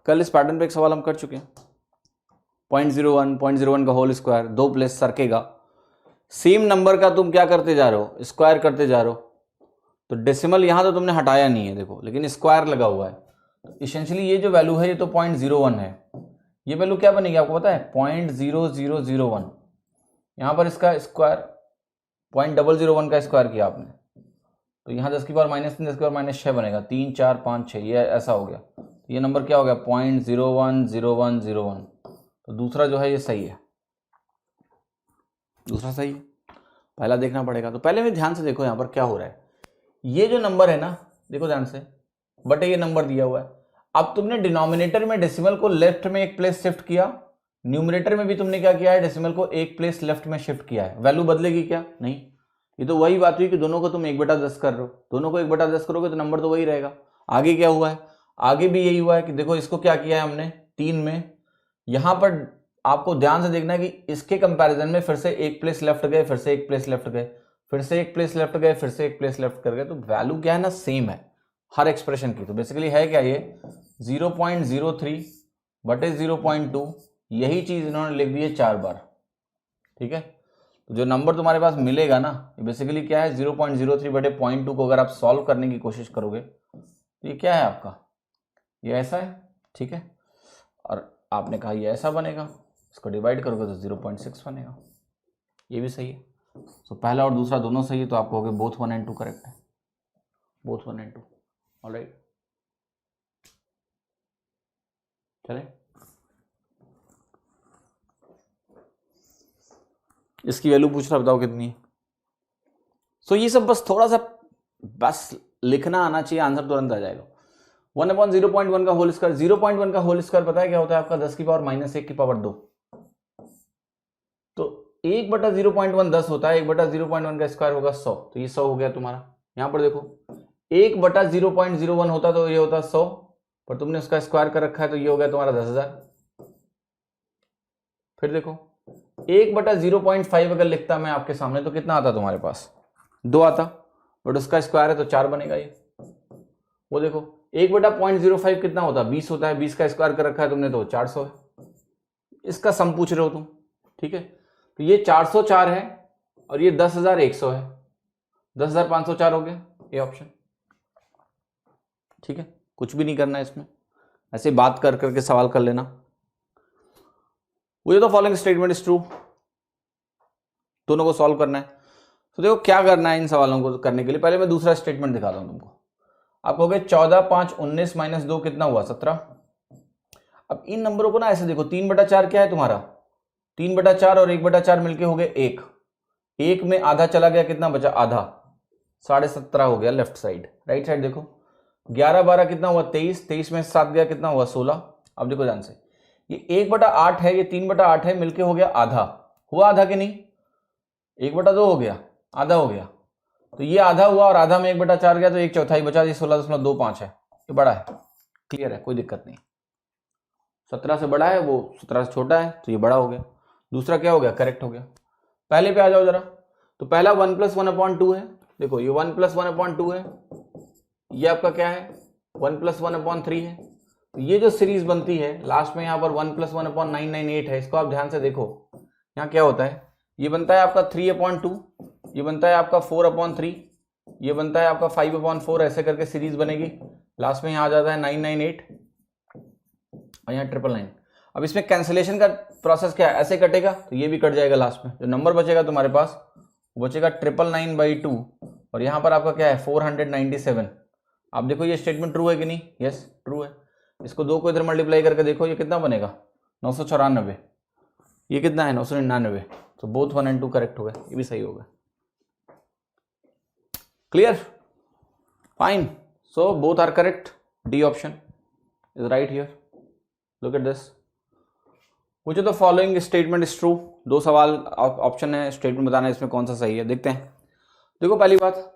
कल इस पैटर्न पे एक सवाल हम कर चुके हैं। 0.01 का होल स्क्वायर, 2 प्लेस सरकेगा, सेम नंबर का तुम क्या करते जा रहे हो, स्क्वायर करते जा रहे हो, तो डेसिमल यहां तो तुमने हटाया नहीं है देखो, लेकिन स्क्वायर लगा हुआ है, तो इसेंशियली ये जो वैल्यू है ये तो 0.01 है, ये वैल्यू क्या बनेगी आपको पता है, 0.0001। यहां पर इसका स्क्वायर 0.001 का स्क्वायर किया आपने, तो यहाँ 10 की पावर -3 10 की पावर -6 बनेगा, 3 4 5 6, ये ऐसा हो गया, तो ये नंबर क्या हो गया 0.010101। तो दूसरा जो है ये सही है, दूसरा सही है, पहला देखना पड़ेगा। तो पहले में ध्यान से देखो यहाँ पर क्या हो रहा है, ये जो नंबर है ना, देखो ध्यान से, बट ये नंबर दिया हुआ है, अब तुमने डिनोमिनेटर में डेसिमल को लेफ्ट में एक प्लेस शिफ्ट किया, न्यूमरेटर में भी तुमने क्या किया है, डेसिमल को एक प्लेस लेफ्ट में शिफ्ट किया है, वैल्यू बदलेगी क्या, नहीं। ये तो वही बात हुई कि दोनों को तुम 1/10 कर रहे हो, दोनों को 1/10 करोगे तो नंबर तो वही रहेगा। आगे क्या हुआ है, आगे भी यही हुआ है कि देखो इसको क्या किया है हमने 3 में, यहां पर आपको ध्यान से देखना है कि इसके कंपैरिजन में फिर से एक प्लेस लेफ्ट गए, फिर से एक प्लेस लेफ्ट गए, फिर से एक प्लेस लेफ्ट गए, फिर से एक प्लेस लेफ्ट कर गए, तो वैल्यू क्या है ना, सेम है हर एक्सप्रेशन की। तो बेसिकली है क्या ये 0.03 बटे 0.2, यही चीज इन्होंने लिख दी है 4 बार, ठीक है। तो जो नंबर तुम्हारे पास मिलेगा ना, ये बेसिकली क्या है 0.03 बटे 0.2 को अगर आप सॉल्व करने की कोशिश करोगे तो ये क्या है आपका, ये ऐसा है, ठीक है, और आपने कहा ये ऐसा बनेगा, इसको डिवाइड करोगे तो 0.6 बनेगा, ये भी सही है। तो पहला और दूसरा दोनों सही है, तो आप कहोगे बोथ 1 and 2 करेक्ट है, बोथ 1 and 2, ऑलराइट। चले, इसकी वैल्यू पूछ रहा, बताओ कितनी है। सो ये सब बस थोड़ा सा बस लिखना आना चाहिए, आंसर तुरंत आ जाएगा। 1/0.1 का होल स्क्वायर, 0.1 का होल स्क्वायर पता है क्या होता है आपका, 10 की पावर -1 की पावर 2, तो 1/0.1 10 होता है, 1/0.1 का स्क्वायर होगा 100, तो ये 100 हो गया तुम्हारा। यहां पर देखो 1/0.01 होता तो ये होता 100, पर तुमने उसका स्क्वायर कर रखा है तो ये हो गया तुम्हारा 10,000। फिर देखो 1/0.5 अगर लिखता मैं आपके सामने तो कितना आता तुम्हारे पास, 2 आता, बट उसका स्क्वायर है तो 4 बनेगा ये। वो देखो 1/0.05 कितना होता, 20 होता है, 20 का स्क्वायर कर रखा है तुमने तो 400 है। इसका सम पूछ रहे हो तुम, ठीक है, तो ये 404 है और ये 10,100 है, 10,504 हो गया ये ऑप्शन, ठीक है। कुछ भी नहीं करना है इसमें, ऐसे बात कर करके सवाल कर लेना। वो तो फॉलोइंग स्टेटमेंट इज ट्रू, दोनों को सॉल्व करना है। तो देखो क्या करना है इन सवालों को करने के लिए, पहले मैं दूसरा स्टेटमेंट दिखाता हूं तुमको। आप कहोगे 14 5 19 -2 कितना हुआ 17। अब इन नंबरों को ना ऐसे देखो, 3/4 क्या है तुम्हारा, 3/4 और 1/4 मिलके हो गए 1, 1 में आधा चला गया, कितना बचा आधा, 17.5 हो गया लेफ्ट साइड, राइट साइड देखो 11 12 कितना हुआ 23, 23 में 7 गया कितना हुआ 16। अब देखो ध्यान से, ये 1/8 है, ये 3/8 है, मिलके हो गया आधा, हुआ आधा कि नहीं, 1/2 हो गया, आधा हो गया, तो ये आधा हुआ और आधा में 1/4 गया तो 1/4 बचा, ये 16.25 है, ये बड़ा है, क्लियर है, कोई दिक्कत नहीं। 17 से बड़ा है, वो 17 से छोटा है, तो ये बड़ा हो गया। दूसरा क्या हो गया, करेक्ट हो गया। पहले पे आ जाओ जरा, तो पहला 1 + 1/2 है, देखो ये 1 + 1/2 है, ये आपका क्या है 1 + 1/3 है, तो ये जो सीरीज बनती है लास्ट में यहाँ पर 1 + 1/998 है, इसको आप ध्यान से देखो, यहाँ क्या होता है, ये बनता है आपका 3/2, ये बनता है आपका 4/3, ये बनता है आपका 5/4, ऐसे करके सीरीज बनेगी, लास्ट में यहाँ आ जाता है 998 और यहाँ 999। अब इसमें कैंसिलेशन का प्रोसेस क्या है, ऐसे कटेगा तो ये भी कट जाएगा, लास्ट में जो नंबर बचेगा तुम्हारे पास वो बचेगा 999/2 और यहाँ पर आपका क्या है 497। आप देखो ये स्टेटमेंट ट्रू है कि नहीं, यस ट्रू है। इसको 2 को इधर मल्टीप्लाई करके देखो, ये कितना बनेगा 994, ये कितना है 999, तो बोथ 1 and 2 करेक्ट हो गए, ये भी सही होगा। Clear, fine, so both are correct, D option is right here. Look at this, which of the following statement is true. 2 सवाल ऑप्शन है, स्टेटमेंट बताना है इसमें कौन सा सही है, देखते हैं। देखो पहली बात,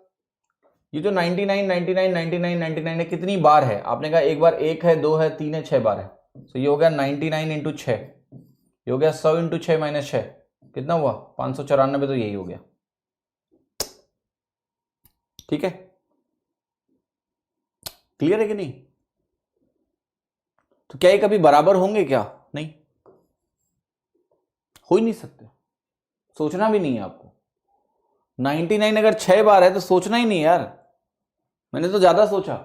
ये जो 99 99 99 99 है कितनी बार है, आपने कहा एक बार 1 है 2 है 3 है 6 बार है, तो ये हो गया 99 इंटू 6, ये हो गया 100 इंटू 6 माइनस 6, कितना हुआ 594, तो यही हो गया। ठीक है, क्लियर है कि नहीं? तो क्या ये कभी बराबर होंगे? क्या नहीं, हो ही नहीं सकते, सोचना भी नहीं है आपको। 99 अगर 6 बार है तो सोचना ही नहीं यार, मैंने तो ज्यादा सोचा,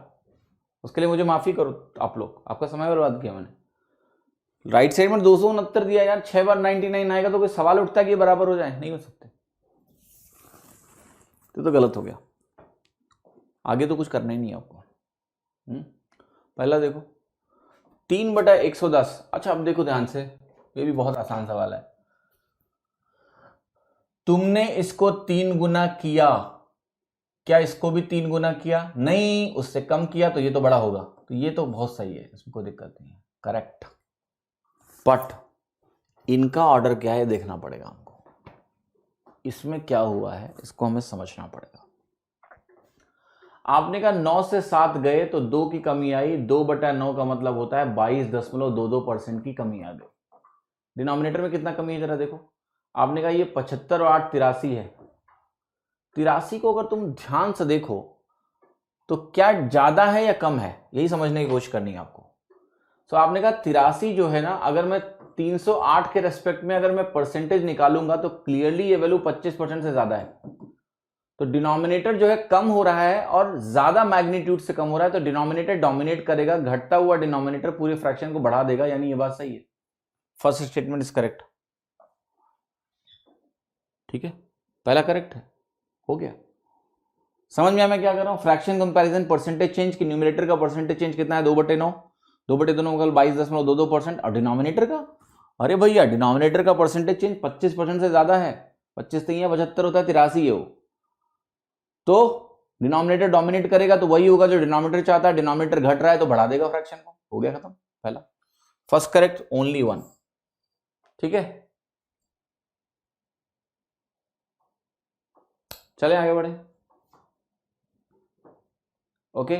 उसके लिए मुझे माफी करो आप लोग, आपका समय बर्बाद किया मैंने। राइट साइड में 269 दिया यार, 6 बार 99 आएगा तो कोई सवाल उठता है कि ये बराबर हो जाए? नहीं हो सकते, तो गलत हो गया। आगे तो कुछ करना ही नहीं है आपको। पहला देखो 3/110। अच्छा अब देखो ध्यान से, ये भी बहुत आसान सवाल है। तुमने इसको 3 गुना किया, क्या इसको भी 3 गुना किया? नहीं, उससे कम किया तो ये तो बड़ा होगा, तो ये तो बहुत सही है, इसमें कोई दिक्कत नहीं है, करेक्ट। बट इनका ऑर्डर क्या है देखना पड़ेगा हमको, इसमें क्या हुआ है इसको हमें समझना पड़ेगा। आपने कहा 9 से 7 गए तो 2 की कमी आई, 2/9 का मतलब होता है 22.22% की कमी आ गई। डिनोमिनेटर में कितना कमी है जरा देखो। आपने कहा ये 75 और 8 83 है। 83 को अगर तुम ध्यान से देखो तो क्या ज्यादा है या कम है, यही समझने की कोशिश करनी है आपको। तो आपने कहा 83 जो है ना, अगर मैं 308 के रेस्पेक्ट में अगर मैं परसेंटेज निकालूंगा तो क्लियरली ये वैल्यू 25% से ज्यादा है। तो डिनोमिनेटर जो है कम हो रहा है और ज्यादा मैग्नीट्यूड से कम हो रहा है, तो डिनोमिनेटर डोमिनेट करेगा, घटता हुआ डिनोमिनेटर पूरे फ्रैक्शन को बढ़ा देगा, यानी ये बात सही है। First statement is correct. ठीक है, पहला करेक्ट है, हो गया। समझ में आया मैं क्या कर रहा हूं? फ्रैक्शन कंपैरिजन, परसेंटेज चेंज की, न्यूमरेटर का परसेंटेज चेंज कितना है 2/9, 2/2 मतलब 22.22%। और डिनोमिनेटर का, अरे भैया डिनोमिनेटर का परसेंटेज चेंज 25% से ज्यादा है, 25 नहीं है 75 होता है, 83 है वो। तो डिनोमिनेटर डोमिनेट करेगा तो वही होगा जो डिनोमिनेटर चाहता है, डिनोमिनेटर घट रहा है तो बढ़ा देगा फ्रैक्शन को, हो गया खत्म। पहला फर्स्ट करेक्ट, ओनली 1। ठीक है, चले आगे बढ़े। Okay,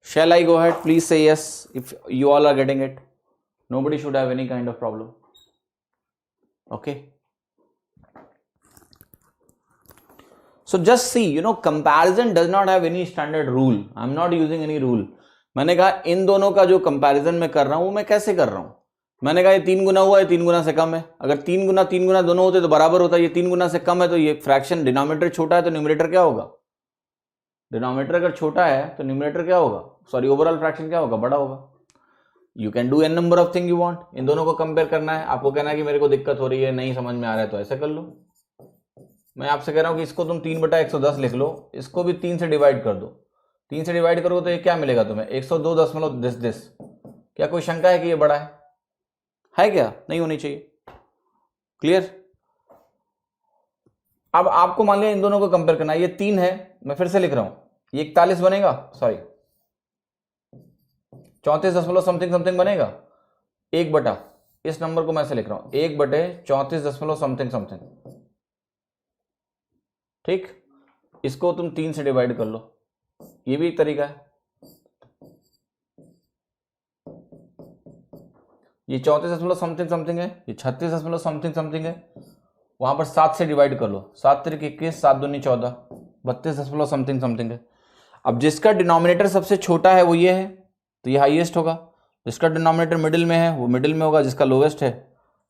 shall I go ahead? Please say yes if you all are getting it. Nobody should have any kind of problem. Okay, so just see, comparison does not have any standard rule. I'm not using any rule. मैंने कहा इन दोनों का जो कंपैरिजन मैं कर रहा हूं, मैं कैसे कर रहा हूं? मैंने कहा ये 3 गुना हुआ है, 3 गुना से कम है। अगर 3 गुना दोनों होते तो बराबर होता, ये 3 गुना से कम है, तो ये फ्रैक्शन डिनोमिनेटर छोटा है तो न्यूमरेटर क्या होगा? डिनोमिनेटर अगर छोटा है तो न्यूमरेटर क्या होगा, सॉरी ओवरऑल फ्रैक्शन क्या होगा, बड़ा होगा। You can do an number of thing you want. इन दोनों को कंपेयर करना है, आपको कहना है कि मेरे को दिक्कत हो रही है, नहीं समझ में आ रहा है, तो ऐसे कर लो। मैं आपसे कह रहा हूं कि इसको तुम 3/110 लिख लो, इसको भी 3 से डिवाइड कर दो। 3 से डिवाइड करोगे तो ये क्या मिलेगा तुम्हें, 102.10। क्या कोई शंका है कि ये बड़ा है क्या? नहीं होनी चाहिए। क्लियर? अब आपको मान लिया इन दोनों को कंपेयर करना है, ये 3 है, मैं फिर से लिख रहा हूं, ये 41 बनेगा, सॉरी 34 समथिंग बनेगा, 1/, इस नंबर को मैं ऐसे लिख रहा हूं 1/34 समथिंग। ठीक, इसको तुम 3 से डिवाइड कर लो, ये भी एक तरीका है। ये 34 समथिंग है, ये 36 समथिंग है, वहां पर 7 से डिवाइड कर लो, 7 3 21, 7 दूनी 14, 32 समथिंग है। अब जिसका डिनोमिनेटर सबसे छोटा है वो ये है, तो ये हाईएस्ट होगा। जिसका डिनोमिनेटर मिडिल में है वो मिडिल में होगा, जिसका लोवेस्ट है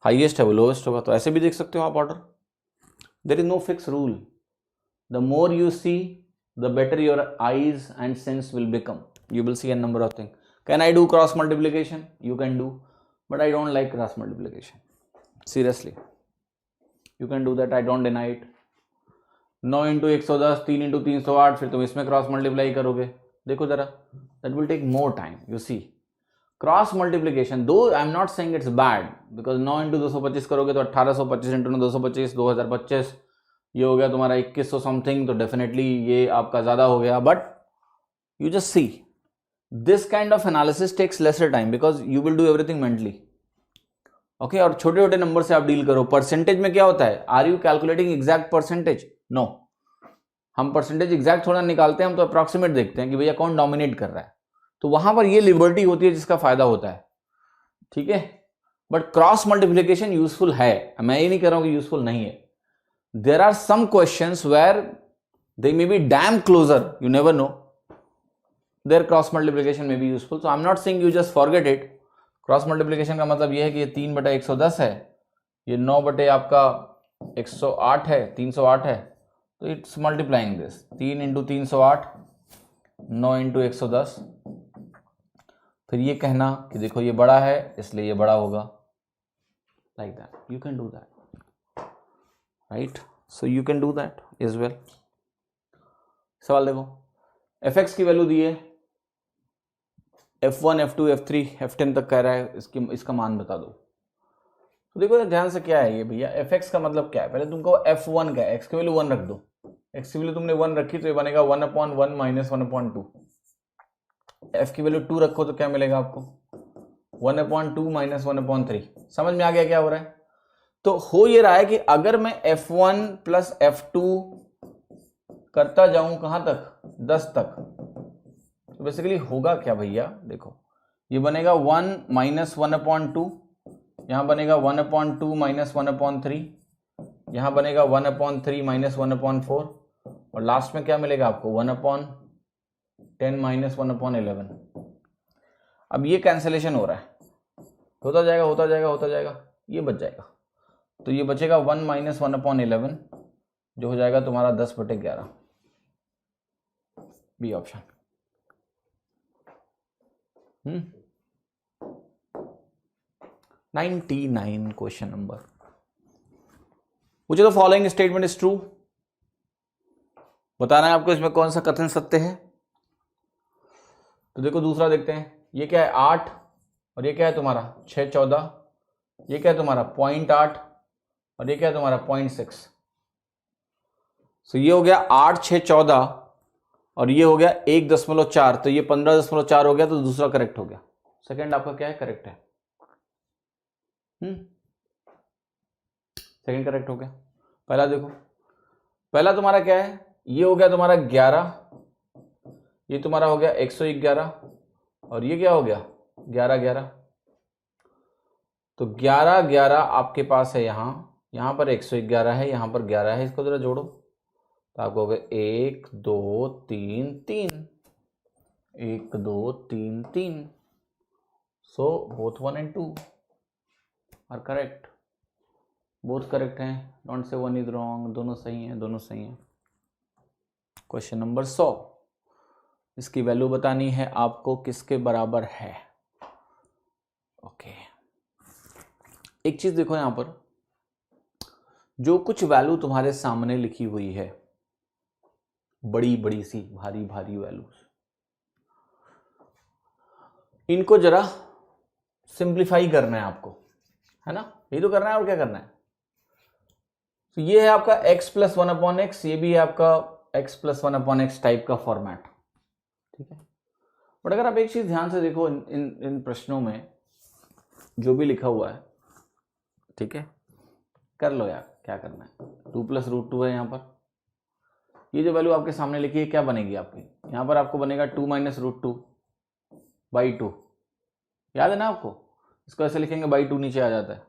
हाईएस्ट है वो लोवेस्ट होगा। तो ऐसे भी देख सकते हो आप order. There is no fix rule, the more you see the better your eyes and sense will become, you will see a number of things. Can I do cross multiplication? You can do, but I don't like cross multiplication. Seriously, you can do that, I don't deny it. 9 into 110, 3 into 308, फिर तुम इसमें क्रॉस मल्टीप्लाई करोगे, देखो जरा, that will take more time. You see, cross multiplication, though I am not saying it's bad, because 9 into 225 करोगे तो 1825 इंटू 225 2025, ये हो गया तुम्हारा 2100 समथिंग, तो डेफिनेटली ये आपका ज्यादा हो गया। But you just see this kind of analysis takes lesser time because you will do everything mentally. Okay, और छोटे छोटे नंबर से आप डील करो। परसेंटेज में क्या होता है, are you calculating exact percentage? No, हम परसेंटेज एग्जैक्ट थोड़ा निकालते हैं, हम तो अप्रॉक्सीमेट देखते हैं कि भैया कौन डोमिनेट कर रहा है। तो वहां पर ये लिबर्टी होती है जिसका फायदा होता है, ठीक है। बट क्रॉस मल्टीप्लीकेशन यूजफुल है, मैं ये नहीं कह रहा हूं कि यूजफुल नहीं है। There are some questions where they may be damn closer, you never know, there cross multiplication में be useful. So I am not saying you just forget it. Cross multiplication का मतलब यह है कि ये 3/110 है, ये 9 बटे आपका 108 है, 308 है, तो इट्स मल्टीप्लाइंग दिस 3 × 308, 9 × 110। फिर ये कहना कि देखो ये बड़ा है इसलिए ये बड़ा होगा, like that you can do that, right. So you can do that as well. सवाल देखो, fx की वैल्यू दी है, f1 f2 f3 f10 तक कह रहा है, इसका मान बता दो। तो देखो ध्यान से क्या है ये भैया, fx का मतलब क्या है, पहले तुमको f1 का है, x की वैल्यू 1 रख दो, x की वैल्यू तुमने 1 रखी तो ये बनेगा 1/1 माइनस 1/2। f की वैल्यू 2 रखो तो क्या मिलेगा आपको, 1/2 माइनस 1/3। समझ में आ गया क्या हो रहा है। तो हो ये रहा है कि अगर मैं f1 प्लस f2 करता जाऊं कहां तक, 10 तक, तो बेसिकली होगा क्या भैया, देखो ये बनेगा 1 माइनस 1/2, यहां बनेगा 1/2 माइनस 1/3, यहां बनेगा 1/3 माइनस 1/4, और लास्ट में क्या मिलेगा आपको 1/10 माइनस 1/11। अब ये कैंसिलेशन हो रहा है, होता जाएगा होता जाएगा होता जाएगा, ये बच जाएगा, तो ये बचेगा 1 माइनस 1/11 जो हो जाएगा तुम्हारा 10/11, बी ऑप्शन। 99 क्वेश्चन नंबर, मुझे तो फॉलोइंग स्टेटमेंट इज ट्रू, बताना है आपको इसमें कौन सा कथन सत्य है। तो देखो दूसरा देखते हैं, ये क्या है 8, और ये क्या है तुम्हारा 6 14, ये क्या है तुम्हारा 0.8, और ये क्या है तुम्हारा 0.6। तो ये हो गया 8 6 14, और ये हो गया 1.4, तो ये 15.4 हो गया, तो दूसरा करेक्ट हो गया। सेकंड आपका क्या है, करेक्ट है, सेकंड करेक्ट हो गया। पहला देखो, पहला तुम्हारा क्या है, ये हो गया तुम्हारा 11, ये तुम्हारा हो गया 111, और ये क्या हो गया 11 11, तो 11 11 आपके पास है यहां पर 111 है, यहां पर 11 है, इसको जरा जोड़ो तो आपको हो गया 1 2 3 3, 1 2 3 3। So both 1 and 2 are correct, both correct हैं, don't say one is wrong, दोनों सही हैं, दोनों सही हैं। क्वेश्चन नंबर 100, इसकी वैल्यू बतानी है आपको किसके बराबर है। ओके, एक चीज देखो यहां पर, जो कुछ वैल्यू तुम्हारे सामने लिखी हुई है, बड़ी बड़ी सी भारी भारी वैल्यूज, इनको जरा सिंप्लीफाई करना है आपको, है ना, यही तो करना है और क्या करना है। तो ये है आपका x + 1/x, ये भी है आपका x + 1/x टाइप का फॉर्मेट, ठीक है। बट अगर आप एक चीज ध्यान से देखो, इन प्रश्नों में जो भी लिखा हुआ है, ठीक है, कर लो यार, क्या करना है, 2 + √2 है यहाँ पर, ये जो वैल्यू आपके सामने लिखी है क्या बनेगी आपकी, यहाँ पर आपको बनेगा 2 - √2/2, याद है ना आपको, इसको ऐसे लिखेंगे /2 नीचे आ जाता है,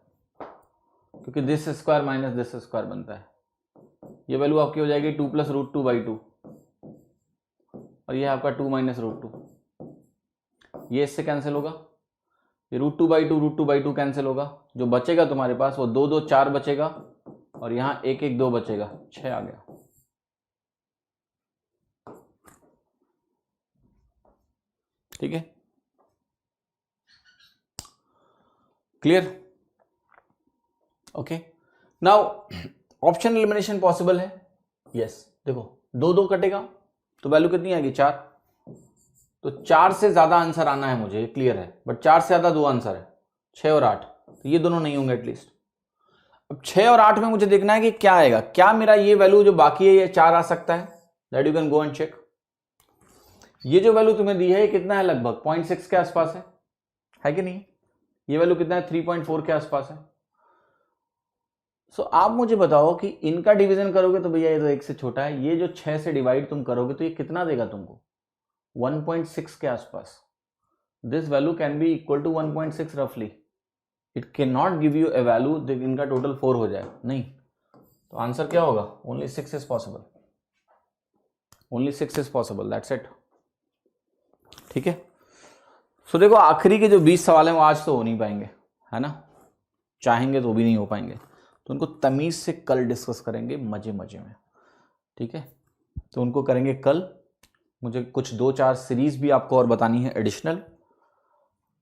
क्योंकि this square minus this square बनता है। ये वैल्यू आपकी हो जाएगी 2 + √2/2, और ये आपका 2 - √2, ये इससे कैंसिल होगा, ये √2/2 कैंसिल होगा, जो बचेगा तुम्हारे पास वो 2 2 4 बचेगा, और यहां 1 1 2 बचेगा, 6 आ गया। ठीक है, clear, okay. Now option elimination possible है, यस। देखो 2 2 कटेगा तो वैल्यू कितनी आएगी 4, तो 4 से ज्यादा आंसर आना है मुझे, क्लियर है, बट 4 से ज्यादा 2 आंसर है, 6 और 8, तो ये दोनों नहीं होंगे एटलीस्ट। अब 6 और 8 में मुझे देखना है कि क्या आएगा, क्या मेरा ये वैल्यू जो बाकी है ये 4 आ सकता है, that you can go and check. ये जो वैल्यू तुम्हें दी है कितना है, लगभग 0.6 के आसपास है कि नहीं, ये वैल्यू कितना है 3.4 के आसपास है। सो आप मुझे बताओ कि इनका डिवीजन करोगे तो भैया ये तो 1 से छोटा है, ये जो 6 से डिवाइड तुम करोगे तो ये कितना देगा तुमको 1.6 के आसपास, this value can be equal to 1.6 रफली. It can not give you a value इनका टोटल 4 हो जाए, नहीं. तो आंसर क्या होगा? Only 6 is possible. Only 6 is possible, that's it. ठीक है. सो देखो आखिरी के जो 20 सवाल हैं वो आज तो हो नहीं पाएंगे, है ना. चाहेंगे तो भी नहीं हो पाएंगे, तो उनको तमीज से कल डिस्कस करेंगे मजे मजे में. ठीक है. तो उनको करेंगे कल. मुझे कुछ 2-4 सीरीज भी आपको और बतानी है एडिशनल,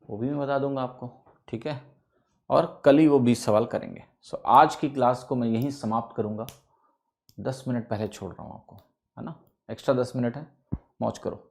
वो भी मैं बता दूंगा आपको. ठीक है. और कल ही वो 20 सवाल करेंगे. सो आज की क्लास को मैं यहीं समाप्त करूंगा. 10 मिनट पहले छोड़ रहा हूँ आपको, है ना. एक्स्ट्रा 10 मिनट है, मौज करो.